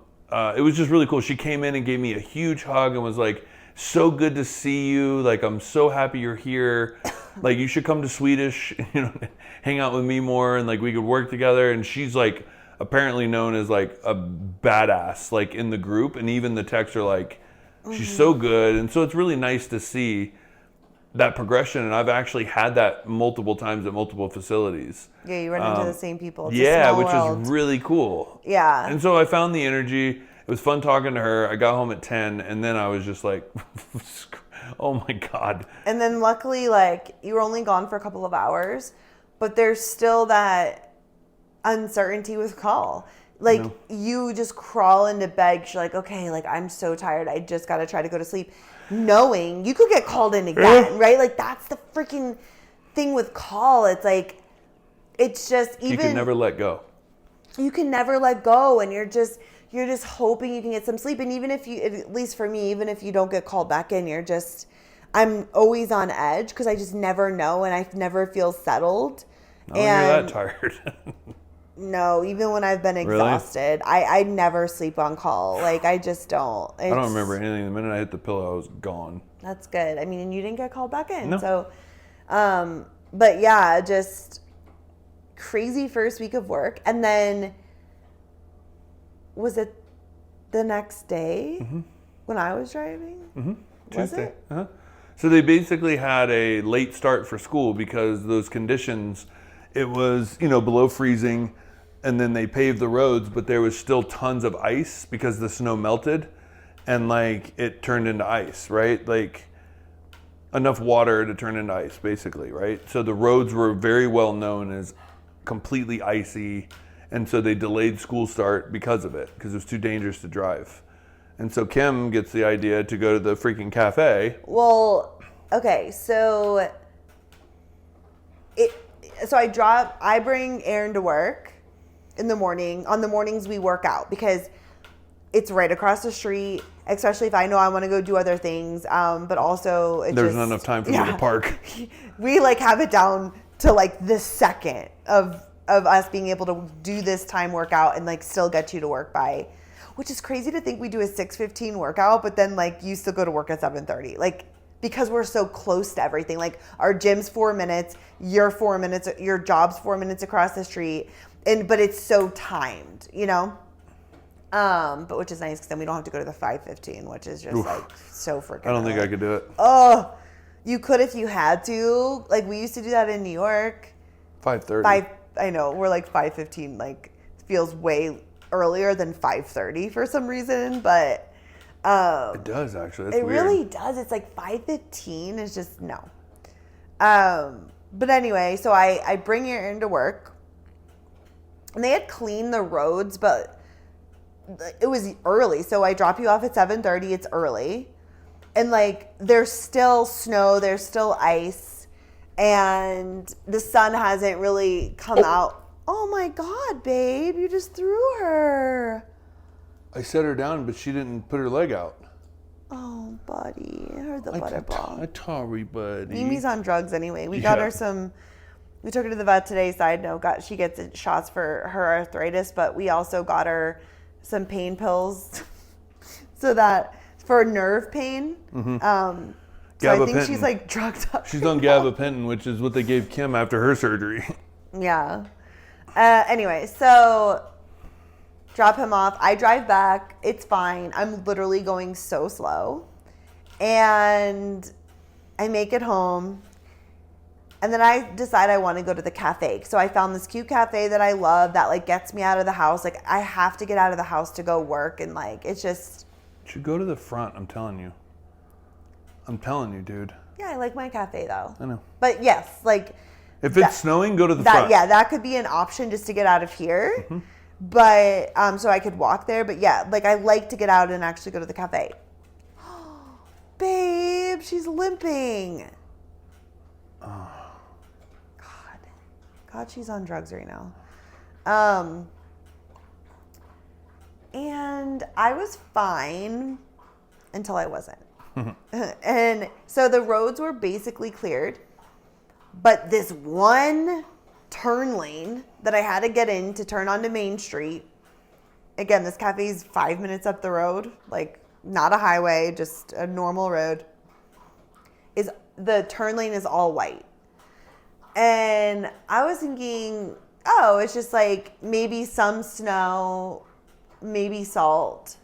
It was just really cool. She came in and gave me a huge hug and was like, so good to see you. Like, I'm so happy you're here. Like, you should come to Swedish, you know, hang out with me more, and like we could work together. And she's like apparently known as like a badass, like in the group. And even the texts are like, she's so good. And so it's really nice to see that progression. And I've actually had that multiple times at multiple facilities. Yeah, you run into the same people. It's which is really cool. Yeah. And so I found the energy. It was fun talking to her. I got home at 10, and then I was just like, oh my God. And then luckily, like, you were only gone for a couple of hours, but there's still that uncertainty with call. Like, you just crawl into bed 'cause you're like, okay, like, I'm so tired. I just got to try to go to sleep. Knowing you could get called in again, right? Like, that's the freaking thing with call. It's like, it's just even... You can never let go. You can never let go, and you're just hoping you can get some sleep. And even if you, at least for me, even if you don't get called back in, I'm always on edge because I just never know, and I never feel settled. Oh, you're that tired. No, even when I've been exhausted, really? I never sleep on call. Like, I just don't. I don't remember anything. The minute I hit the pillow, I was gone. That's good. I mean, and you didn't get called back in. No. So But yeah, just crazy first week of work. And then was it the next day when I was driving? Was Tuesday. it? Uh-huh. So they basically had a late start for school because those conditions, it was, below freezing, and then they paved the roads, but there was still tons of ice because the snow melted and like it turned into ice, right? Like enough water to turn into ice basically, right? So the roads were very well known as completely icy, and so they delayed school start because of it, because it was too dangerous to drive. And so Kim gets the idea to go to the freaking cafe. Well, okay, so I bring Aaron to work in the morning. On the mornings we work out because it's right across the street, especially if I know I want to go do other things. But also There's not enough time for me to park. We like have it down to like the second of us being able to do this time workout and like still get you to work by, which is crazy to think we do a 6:15 workout, but then like you still go to work at 7:30. Like, because we're so close to everything. Like our gym's 4 minutes, your 4 minutes, your job's 4 minutes across the street. But it's so timed, but which is nice because then we don't have to go to the 5:15, which is just like so freaking. I don't think I could do it. Oh, you could if you had to. Like we used to do that in New York. 5:30. I know, we're like 5:15. Like feels way earlier than 5:30 for some reason, but It does actually. That's it weird. really does. It's like 5:15 is just no. But anyway, so I bring Aaron to work. And they had cleaned the roads, but it was early. So I drop you off at 7:30. It's early. And like there's still snow, there's still ice, and the sun hasn't really come out. Oh my God, babe, you just threw her. I set her down, but she didn't put her leg out. Oh, buddy, I heard the butterball. Sorry, buddy. Mimi's on drugs anyway. We got her some. We took her to the vet today. Side note, she gets shots for her arthritis, but we also got her some pain pills, so that for nerve pain. So I think she's like drugged up. She's on gabapentin, which is what they gave Kim after her surgery. Yeah. Anyway, so drop him off. I drive back. It's fine. I'm literally going so slow, and I make it home. And then I decide I want to go to the cafe. So I found this cute cafe that I love that like gets me out of the house. Like I have to get out of the house to go work, and like it's just. You should go to the front. I'm telling you. I'm telling you, dude. Yeah, I like my cafe though. I know. But yes, like. If it's snowing, go to the front. Yeah, that could be an option just to get out of here. But so I could walk there. But yeah, like I like to get out and actually go to the cafe. Babe, she's limping. Oh. God, she's on drugs right now. And I was fine until I wasn't. And so the roads were basically cleared, but this one turn lane that I had to get in to turn onto Main Street. Again, this cafe's 5 minutes up the road, like not a highway, just a normal road. The turn lane is all white. And I was thinking, oh, it's just like maybe some snow, maybe salt.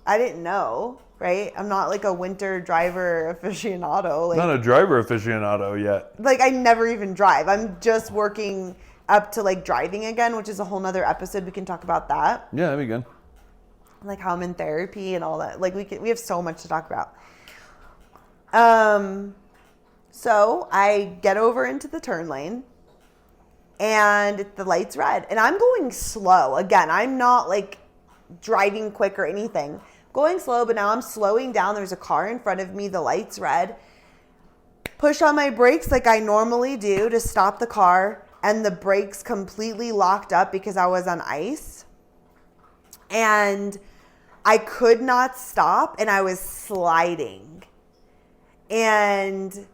I didn't know, right? I'm not like a winter driver aficionado. Like, Not a driver aficionado yet. like I never even drive. I'm just working up to like driving again, which is a whole nother episode. We can talk about that. Yeah, that'd be good. Like how I'm in therapy and all that. Like we have so much to talk about. So I get over into the turn lane and the light's red and I'm going slow. Again, I'm not like driving quick or anything. Going slow, but now I'm slowing down. There's a car in front of me. The light's red. Push on my brakes like I normally do to stop the car, and the brakes completely locked up because I was on ice. And I could not stop and I was sliding. And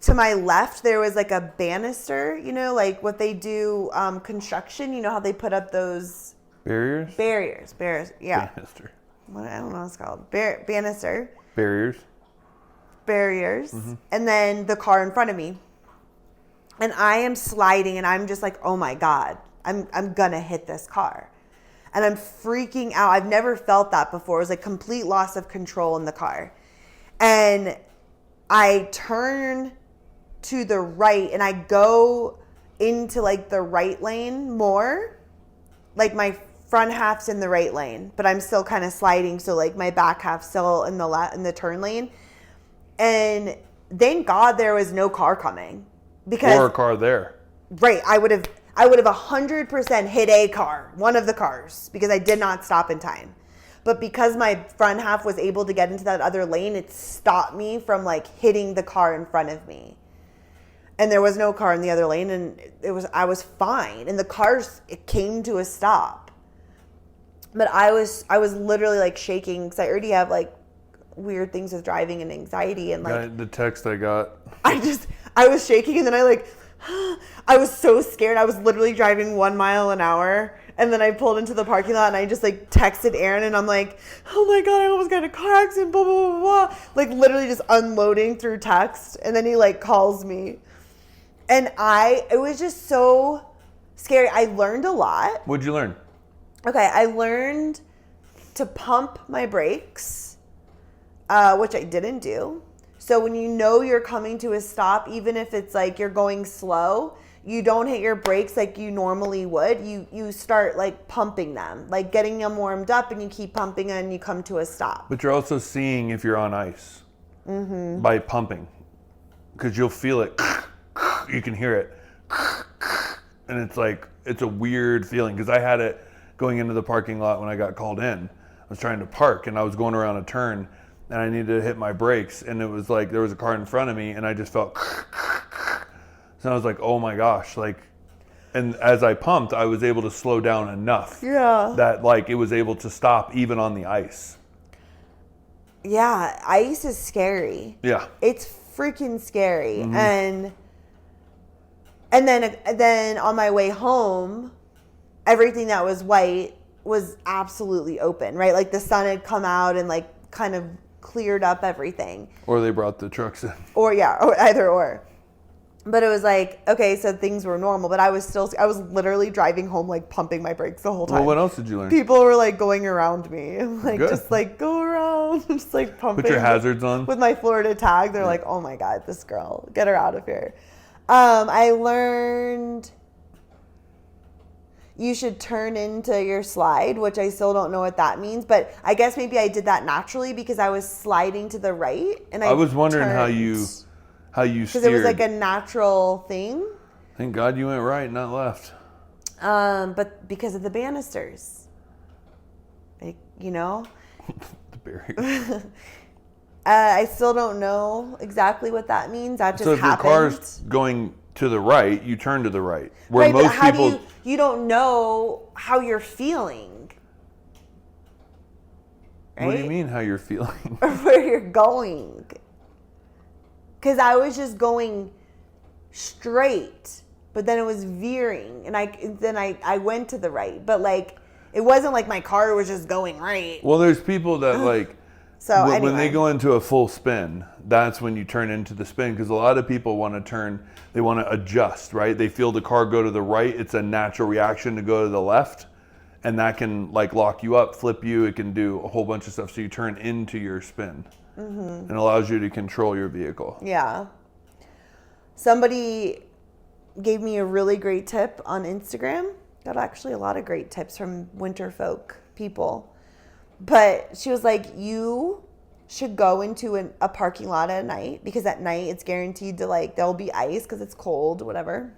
to my left, there was like a banister, like what they do construction. You know how they put up those barriers. Yeah. Banister. I don't know what it's called. Banister. Barriers. barriers, and then the car in front of me. And I am sliding, and I'm just like, oh my God, I'm gonna hit this car. And I'm freaking out. I've never felt that before. It was like complete loss of control in the car. And I turn to the right, and I go into like the right lane more. Like my front half's in the right lane, but I'm still kind of sliding, so like my back half's still in the turn lane. And thank God there was no car coming, because or a car there. Right, I would have 100% hit a car, one of the cars, because I did not stop in time. But because my front half was able to get into that other lane, it stopped me from like hitting the car in front of me. And there was no car in the other lane, and I was fine. And the cars, it came to a stop. But I was literally like shaking, because I already have like weird things with driving and anxiety, and like The text I got. I was shaking, and then I was so scared. I was literally driving 1 mile an hour, and then I pulled into the parking lot, and I just like texted Aaron, and I'm like, oh my God, I almost got in a car accident, blah, blah, blah, blah. Like literally just unloading through text. And then he like calls me, and it was just so scary. I learned a lot. What'd you learn? Okay, I learned to pump my brakes, which I didn't do. So when you know you're coming to a stop, even if it's like you're going slow, you don't hit your brakes like you normally would. You start like pumping them, like getting them warmed up, and you keep pumping, and you come to a stop. But you're also seeing if you're on ice by pumping, because you'll feel it. You can hear it. And it's like, it's a weird feeling, because I had it going into the parking lot when I got called in. I was trying to park, and I was going around a turn, and I needed to hit my brakes, and it was like there was a car in front of me, and I just felt. So I was like, oh my gosh, like, and as I pumped, I was able to slow down enough that like it was able to stop even on the ice. Yeah, ice is scary. Yeah, it's freaking scary. And then on my way home, everything that was white was absolutely open, right? Like the sun had come out and like kind of cleared up everything. Or they brought the trucks in. Or either or. But it was like, okay, so things were normal, but I was literally driving home like pumping my brakes the whole time. Well, what else did you learn? People were like going around me, like Good. just like go around, just like pumping. Put your hazards on. With my Florida tag, they're like, oh my God, this girl, get her out of here. I learned you should turn into your slide, which I still don't know what that means, but I guess maybe I did that naturally because I was sliding to the right, and I was wondering how you steered. Because it was like a natural thing. Thank God you went right, not left. But because of the banisters, like, you know. The barrier. I still don't know exactly what that means. That just happened. So if your car's going to the right, you turn to the right. Where right, most but how people, you don't know how you're feeling. Right? What do you mean how you're feeling? Or where you're going. Because I was just going straight, but then it was veering, and I went to the right. But like, it wasn't like my car was just going right. Well, there's people that like, so when they go into a full spin, that's when you turn into the spin, because a lot of people want to turn, they want to adjust, right? They feel the car go to the right. It's a natural reaction to go to the left, and that can like lock you up, flip you. It can do a whole bunch of stuff. So you turn into your spin. And allows you to control your vehicle. Yeah. Somebody gave me a really great tip on Instagram. Got actually a lot of great tips from Winterfolk people. But she was like, you should go into a parking lot at night, because at night it's guaranteed to like, there'll be ice because it's cold, whatever.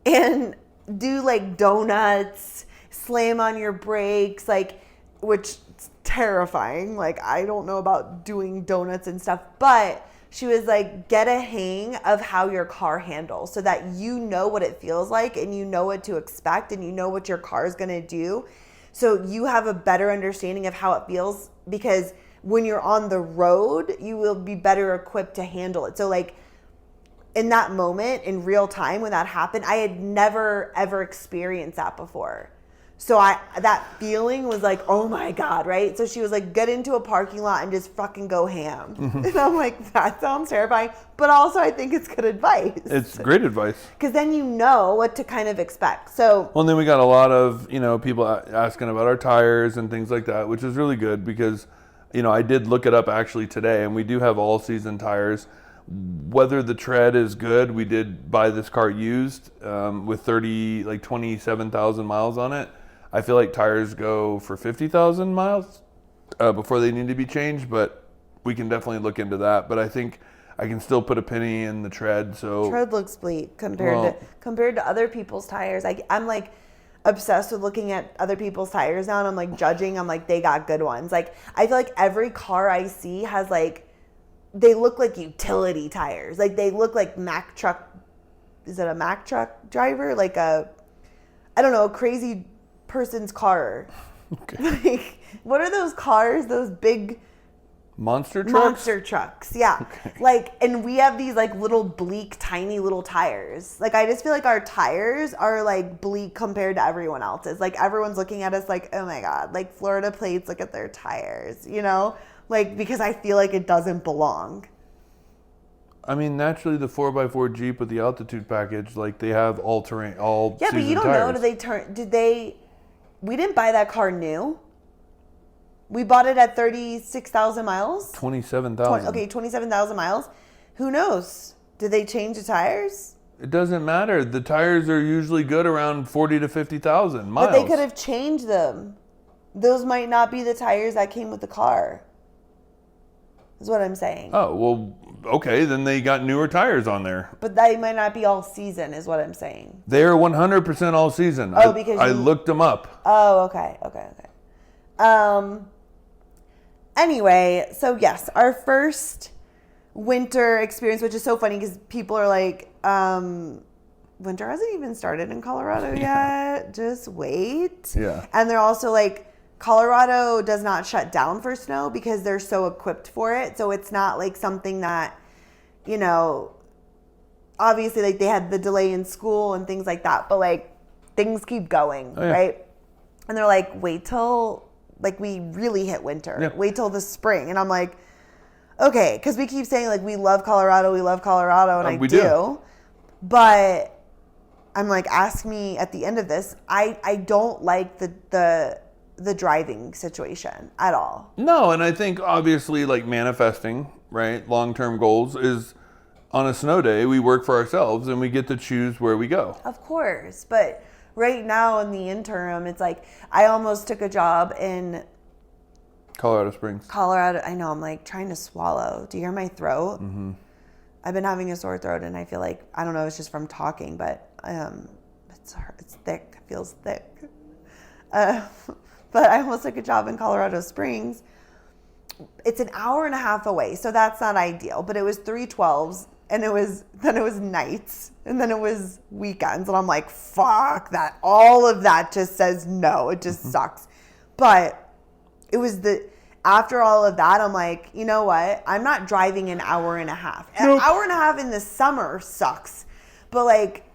And do like donuts, slam on your brakes, like, which terrifying. Like, I don't know about doing donuts and stuff, but she was like, get a hang of how your car handles so that you know what it feels like, and you know what to expect, and you know what your car is going to do. So you have a better understanding of how it feels, because when you're on the road, you will be better equipped to handle it. So like in that moment, in real time when that happened, I had never ever experienced that before. So that feeling was like, oh my God, right? So she was like, get into a parking lot and just fucking go ham. And I'm like, that sounds terrifying. But also I think it's good advice. It's great advice. Because then you know what to kind of expect. So, well, and then we got a lot of, people asking about our tires and things like that, which is really good because, I did look it up actually today, and we do have all season tires. Whether the tread is good, we did buy this car used with 27,000 miles on it. I feel like tires go for 50,000 miles before they need to be changed, but we can definitely look into that. But I think I can still put a penny in the tread. So tread looks bleak compared to other people's tires. I'm like obsessed with looking at other people's tires now, and I'm like judging. I'm like, they got good ones. Like I feel like every car I see has like, they look like utility tires. Like they look like Mack truck. Is it a Mack truck driver? Like a crazy person's car. Okay. Like, what are those cars? Those big monster trucks? Monster trucks, yeah. Okay. Like, and we have these like little bleak, tiny little tires. Like, I just feel like our tires are like bleak compared to everyone else's. Like, everyone's looking at us like, oh my God, like Florida plates, look at their tires, Like, because I feel like it doesn't belong. I mean, naturally, the 4x4 Jeep with the altitude package, like they have all terrain, all yeah, but you don't tires. know. We didn't buy that car new. We bought it at 36,000 miles. 27,000. Okay, 27,000 miles. Who knows? Did they change the tires? It doesn't matter. The tires are usually good around 40 to 50,000 miles. But they could have changed them. Those might not be the tires that came with the car. Is what I'm saying. Oh, well, okay, then they got newer tires on there. But they might not be all season, is what I'm saying. They're 100% all season. Oh, because I looked them up. Oh, okay. Anyway, so yes, our first winter experience, which is so funny because people are like, winter hasn't even started in Colorado yet. Just wait. Yeah. And they're also like, Colorado does not shut down for snow because they're so equipped for it. So it's not like something that, obviously like they had the delay in school and things like that, but like things keep going, right? And they're like, wait till like we really hit winter. Yeah. Wait till the spring. And I'm like, okay, because we keep saying like we love Colorado, and I do. But I'm like, ask me at the end of this. I don't like the driving situation at all. No, and I think obviously like manifesting, right, long-term goals is on a snow day, we work for ourselves and we get to choose where we go. Of course, but right now in the interim, it's like I almost took a job in Colorado Springs. I know, I'm like trying to swallow. Do you hear my throat? Mm-hmm. I've been having a sore throat and I feel like, I don't know, it's just from talking, but it's thick, it feels thick. But I almost took a job in Colorado Springs. It's an hour and a half away, so that's not ideal. But it was 3/12s, and then it was nights, and then it was weekends. And I'm like, fuck that. All of that just says no. It just sucks. But it was after all of that, I'm like, you know what? I'm not driving an hour and a half. An hour and a half in the summer sucks. But like,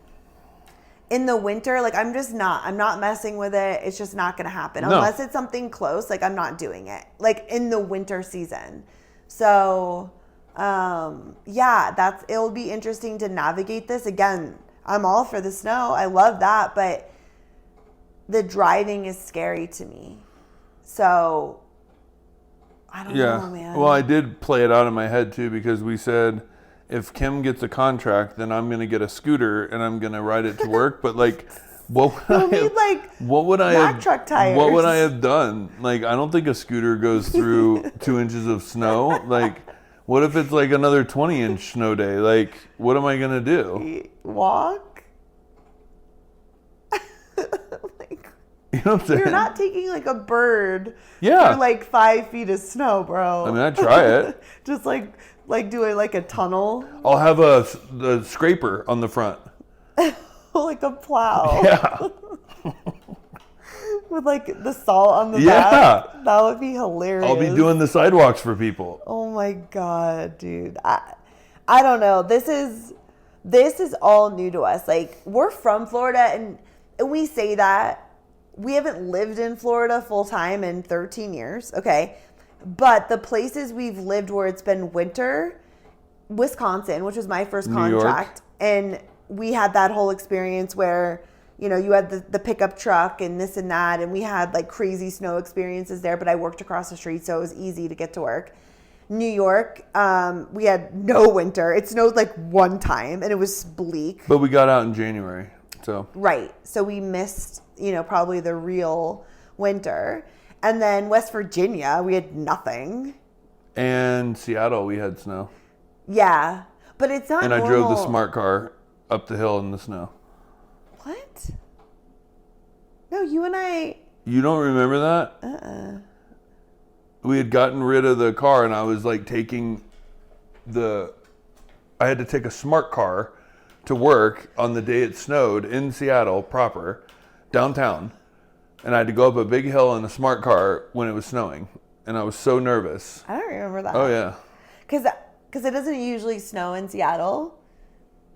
in the winter, like I'm not messing with it. It's just not going to happen. No. Unless it's something close, like I'm not doing it. Like in the winter season. So, it'll be interesting to navigate this. Again, I'm all for the snow. I love that. But the driving is scary to me. So, I don't know, man. Well, I did play it out in my head too because we said, if Kim gets a contract, then I'm going to get a scooter and I'm going to ride it to work. But like, what would I have done? Like, I don't think a scooter goes through 2 inches of snow. Like, what if it's like another 20-inch snow day? Like, what am I going to do? Walk? You know what I'm saying? You're not taking like a bird through like 5 feet of snow, bro. I mean, I'd try it. Just like doing like a tunnel. I'll have a scraper on the front. Like a plow. Yeah. With like the salt on the back. That would be hilarious. I'll be doing the sidewalks for people. Oh my God, dude. I don't know. This is all new to us. Like, we're from Florida and we say that we haven't lived in Florida full time in 13 years. Okay. But the places we've lived where it's been winter, Wisconsin, which was my first New York. contract. And we had that whole experience where, you know, you had the pickup truck and this and that. And we had like crazy snow experiences there, but I worked across the street, so it was easy to get to work. New York, we had no winter. It snowed like one time and it was bleak. But we got out in January, so. Right. So we missed, you know, probably the real winter. And then West Virginia, we had nothing. And Seattle, we had snow. Yeah. But it's not And normal. I drove the smart car up the hill in the snow. What? No, you and I... You don't remember that? We had gotten rid of the car, and I was like I had to take a smart car to work on the day it snowed in Seattle proper, downtown. And I had to go up a big hill in a smart car when it was snowing. And I was so nervous. I don't remember that. Oh, yeah. Because it doesn't usually snow in Seattle.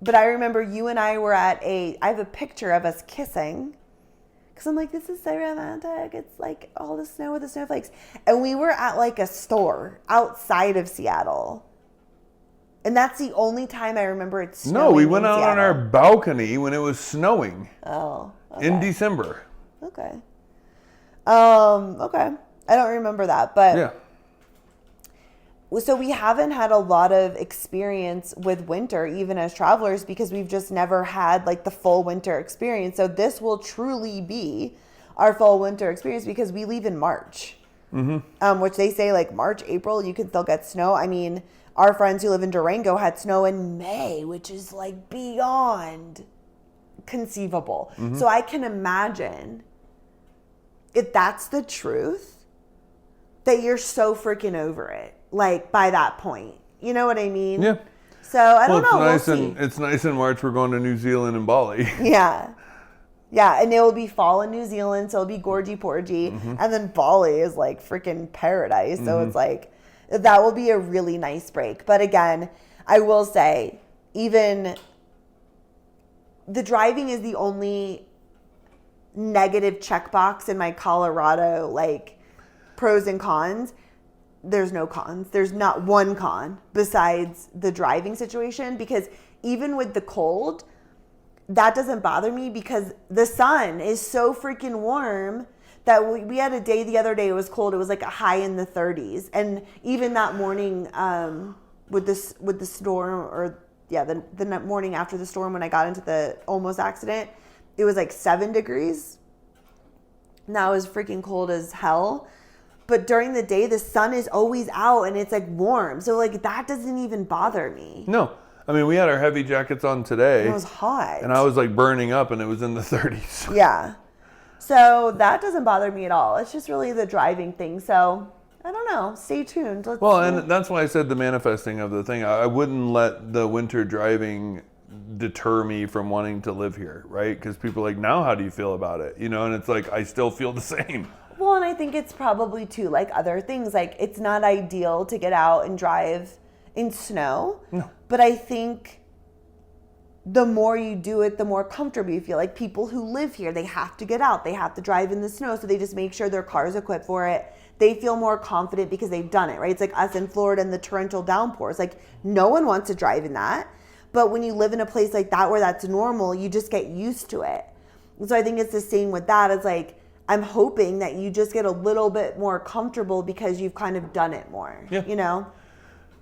But I remember you and I were I have a picture of us kissing. Because I'm like, this is so romantic. It's like all the snow with the snowflakes. And we were at like a store outside of Seattle. And that's the only time I remember it snowing. No, we went in out on Seattle. our balcony when it was snowing Oh. Okay. in December. Okay. Okay. I don't remember that, but Yeah. so we haven't had a lot of experience with winter, even as travelers, because we've just never had like the full winter experience. So this will truly be our full winter experience because we leave in March, which they say like March, April, you can still get snow. I mean, our friends who live in Durango had snow in May, which is like beyond conceivable. So I can imagine if that's the truth, that you're so freaking over it. Like by that point, you know what I mean? Yeah. So I don't know. It's nice We'll see. it's nice in March. We're going to New Zealand and Bali. Yeah. Yeah. And it will be fall in New Zealand. So it'll be gorgy porgy. And then Bali is like freaking paradise. So it's like, that will be a really nice break. But again, I will say, even the driving is the only negative checkbox in my Colorado, like pros and cons. There's no cons. There's not one con besides the driving situation, because even with the cold, that doesn't bother me because the sun is so freaking warm that we had a day the other day, it was cold. It was like a high in the 30s. And even that morning with the storm, or the morning after the storm when I got into the almost accident, it was like 7 degrees. Now it was freaking cold as hell. But during the day, the sun is always out and it's like warm. So like that doesn't even bother me. No. I mean, we had our heavy jackets on today. It was hot. And I was like burning up and it was in the 30s. Yeah. So that doesn't bother me at all. It's just really the driving thing. So I don't know. Stay tuned. Let's Well, and that's why I said the manifesting of the thing. I wouldn't let the winter driving deter me from wanting to live here, right? Because people are like, now how do you feel about it? You know, and it's like, I still feel the same. Well, and I think it's probably too like other things. Like it's not ideal to get out and drive in snow. No. But I think the more you do it, the more comfortable you feel. Like people who live here, they have to get out. They have to drive in the snow. So they just make sure their car is equipped for it. They feel more confident because they've done it, right? It's like us in Florida and the torrential downpours. Like no one wants to drive in that. But when you live in a place like that where that's normal, you just get used to it. And so I think it's the same with that. It's like, I'm hoping that you just get a little bit more comfortable because you've kind of done it more, you know?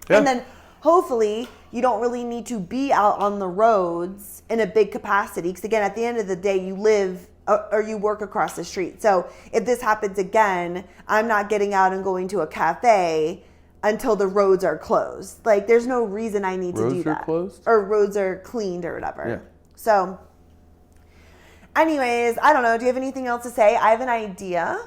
Yeah. And then hopefully you don't really need to be out on the roads in a big capacity. Because again, at the end of the day, you live or you work across the street. So if this happens again, I'm not getting out and going to a cafe until the roads are closed. Like there's no reason I need to do Roads that. are closed? Or roads are cleaned or whatever. Yeah. So anyways, I don't know. Do you have anything else to say? I have an idea.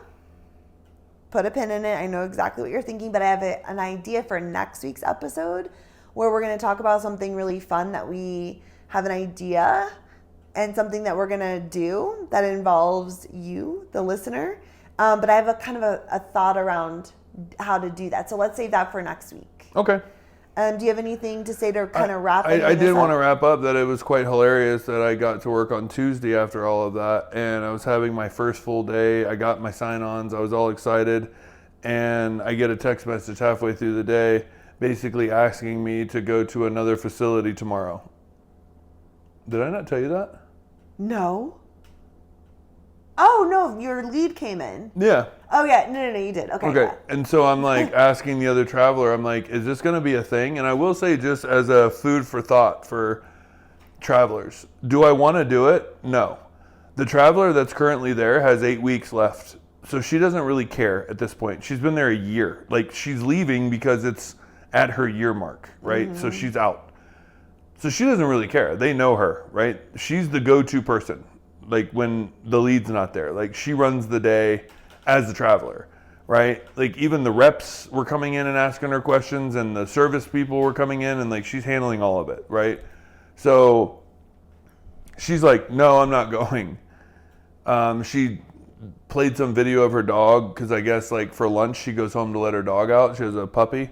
Put a pin in it. I know exactly what you're thinking, but I have an idea for next week's episode where we're going to talk about something really fun that we have an idea and something that we're going to do that involves you, the listener. But I have a kind of a thought around how to do that. So let's save that for next week. Okay. Do you have anything to say to kind of wrap I did want to wrap up that it was quite hilarious that I got to work on Tuesday after all of that, and I was having my first full day. I got my sign-ons. I was all excited, and I get a text message halfway through the day basically asking me to go to another facility tomorrow. Did I not tell you that? No. Oh, no, your lead came in. Yeah. Oh, yeah. No, you did. Okay. Okay. Yeah. And so I'm like asking the other traveler, I'm like, is this going to be a thing? And I will say, just as a food for thought for travelers, do I want to do it? No. The traveler that's currently there has 8 weeks left. So she doesn't really care at this point. She's been there a year. Like, she's leaving because it's at her year mark, right? Mm-hmm. So she's out. So she doesn't really care. They know her, right? She's the go-to person. Like, when the lead's not there, like, she runs the day as the traveler, right? Like, even the reps were coming in and asking her questions, and the service people were coming in, and like, she's handling all of it, right? So she's like, no, I'm not going. She played some video of her dog, because I guess like for lunch she goes home to let her dog out. She has a puppy,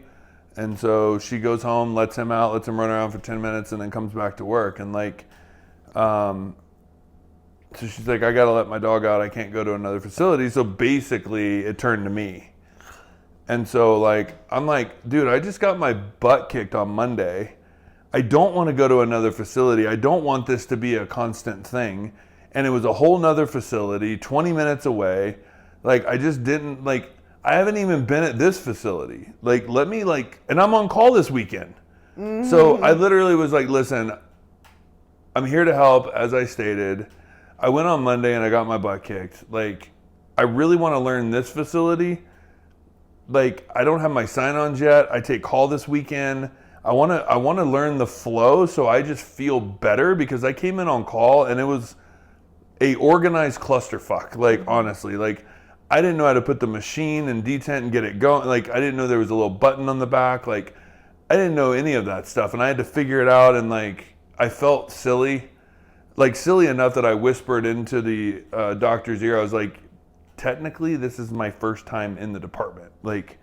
and so she goes home, lets him out, lets him run around for 10 minutes, and then comes back to work. And like, so she's like, I gotta let my dog out. I can't go to another facility. So basically, it turned to me. And so like, I'm like, dude, I just got my butt kicked on Monday. I don't want to go to another facility. I don't want this to be a constant thing. And it was a whole nother facility, 20 minutes away. Like, I just didn't, like, I haven't even been at this facility. Like, let me like, and I'm on call this weekend. Mm-hmm. So I literally was like, listen, I'm here to help, as I stated. I went on Monday and I got my butt kicked. Like, I really want to learn this facility. Like, I don't have my sign-ons yet. I take call this weekend. I want to learn the flow, so I just feel better, because I came in on call and it was a organized clusterfuck. Like, honestly, like, I didn't know how to put the machine and detent and get it going. Like, I didn't know there was a little button on the back. Like, I didn't know any of that stuff, and I had to figure it out. And like, I felt silly. Like, silly enough that I whispered into the doctor's ear. I was like, technically, this is my first time in the department. Like,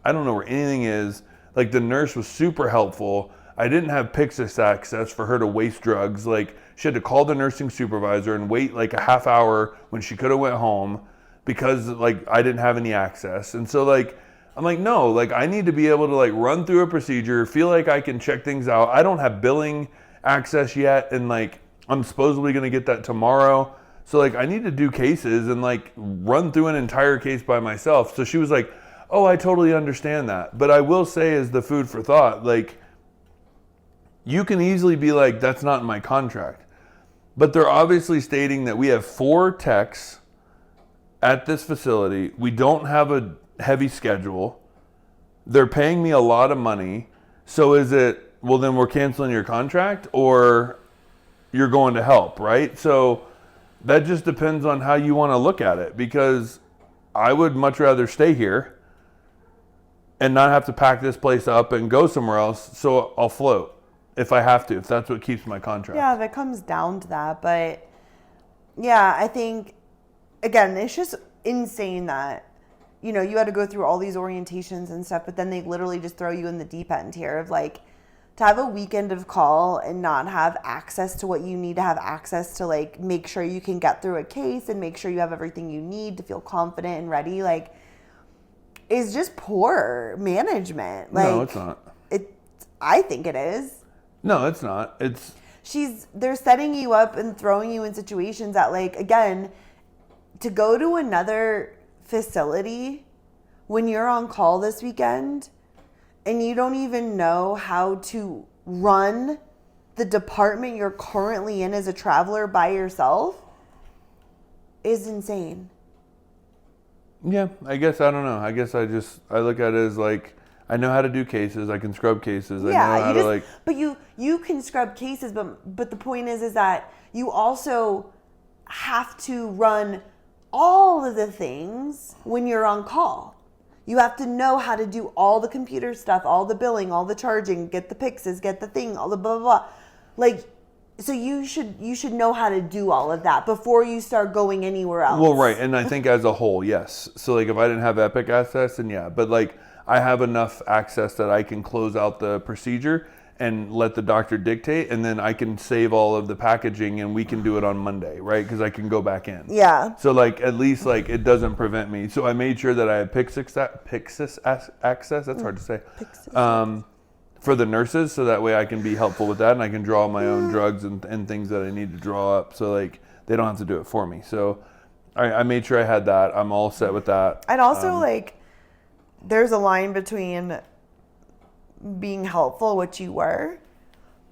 I don't know where anything is. Like, the nurse was super helpful. I didn't have Pyxis access for her to waste drugs. Like, she had to call the nursing supervisor and wait like a half hour when she could have went home, because like, I didn't have any access. And so like, I'm like, no, like, I need to be able to like run through a procedure, feel like I can check things out. I don't have billing access yet, and like, I'm supposedly going to get that tomorrow. So like, I need to do cases and like run through an entire case by myself. So she was like, oh, I totally understand that. But I will say, as the food for thought, like, you can easily be like, that's not in my contract. But they're obviously stating that we have 4 techs at this facility. We don't have a heavy schedule. They're paying me a lot of money. So is it, well, then we're canceling your contract, or you're going to help, right? So that just depends on how you want to look at it, because I would much rather stay here and not have to pack this place up and go somewhere else. So I'll float if I have to, if that's what keeps my contract. Yeah, if it comes down to that. But yeah, I think, again, it's just insane that, you know, you had to go through all these orientations and stuff, but then they literally just throw you in the deep end here of like, to have a weekend of call and not have access to what you need to have access to, like, make sure you can get through a case and make sure you have everything you need to feel confident and ready, like, is just poor management. Like, no, it's not. I think it is. No, it's not. They're setting you up and throwing you in situations that, like, again, to go to another facility when you're on call this weekend and you don't even know how to run the department you're currently in as a traveler by yourself is insane. Yeah, I guess, I don't know. I guess I look at it as like, I know how to do cases. I can scrub cases. Yeah, I know how to like. But you can scrub cases, but the point is that you also have to run all of the things when you're on call. You have to know how to do all the computer stuff, all the billing, all the charging, get the Pyxis, get the thing, all the blah, blah, blah. Like, so you should know how to do all of that before you start going anywhere else. Well, right. And I think as a whole, yes. So like, if I didn't have Epic access, then yeah. But like, I have enough access that I can close out the procedure and let the doctor dictate, and then I can save all of the packaging and we can do it on Monday, right? Because I can go back in. Yeah. So like at least like it doesn't prevent me. So I made sure that I had Pyxis access. That's hard to say. For the nurses, so that way I can be helpful with that, and I can draw my own drugs and things that I need to draw up. So like they don't have to do it for me. So I made sure I had that. I'm all set with that. And also like there's a line between being helpful, which you were,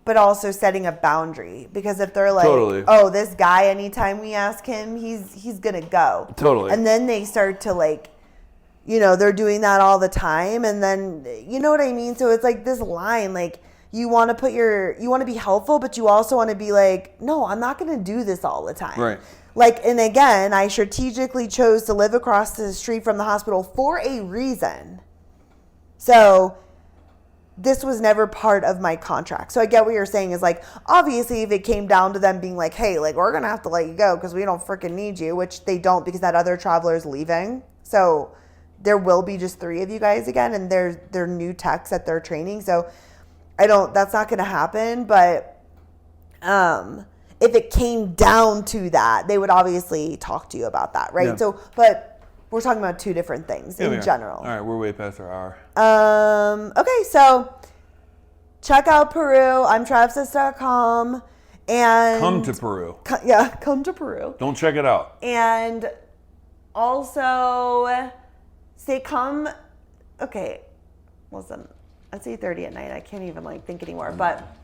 but also setting a boundary, because if they're like, Totally. oh, this guy, anytime we ask him, he's gonna go. Totally. And then they start to like, you know, they're doing that all the time, and then you know what I mean. So it's like this line, like you want to be helpful, but you also want to be like, no, I'm not gonna do this all the time. Right. Like, and again, I strategically chose to live across the street from the hospital for a reason. So this was never part of my contract. So I get what you're saying is like, obviously if it came down to them being like, hey, like we're going to have to let you go because we don't freaking need you, which they don't because that other traveler is leaving. So there will be just 3 of you guys again, and they're new techs that they're training. So that's not going to happen. But if it came down to that, they would obviously talk to you about that, right? Yeah. So, but we're talking about 2 different things in general. All right, we're way past our hour. Okay, so check out Peru. I'm Travsessed.com. And Come to Peru. Come to Peru. Don't check it out. And also say come. Okay, listen, it's 8:30 at night. I can't even like think anymore. But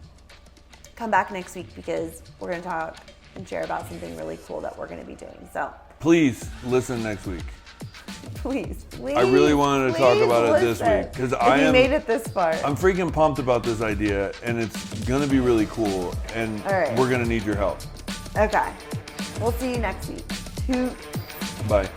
come back next week because we're gonna talk and share about something really cool that we're gonna be doing. So Please listen next week. please. I really wanted to talk about it this listen. week because You made it this far. I'm freaking pumped about this idea, and it's gonna be really cool, and All right. we're gonna need your help. Okay. We'll see you next week. Bye.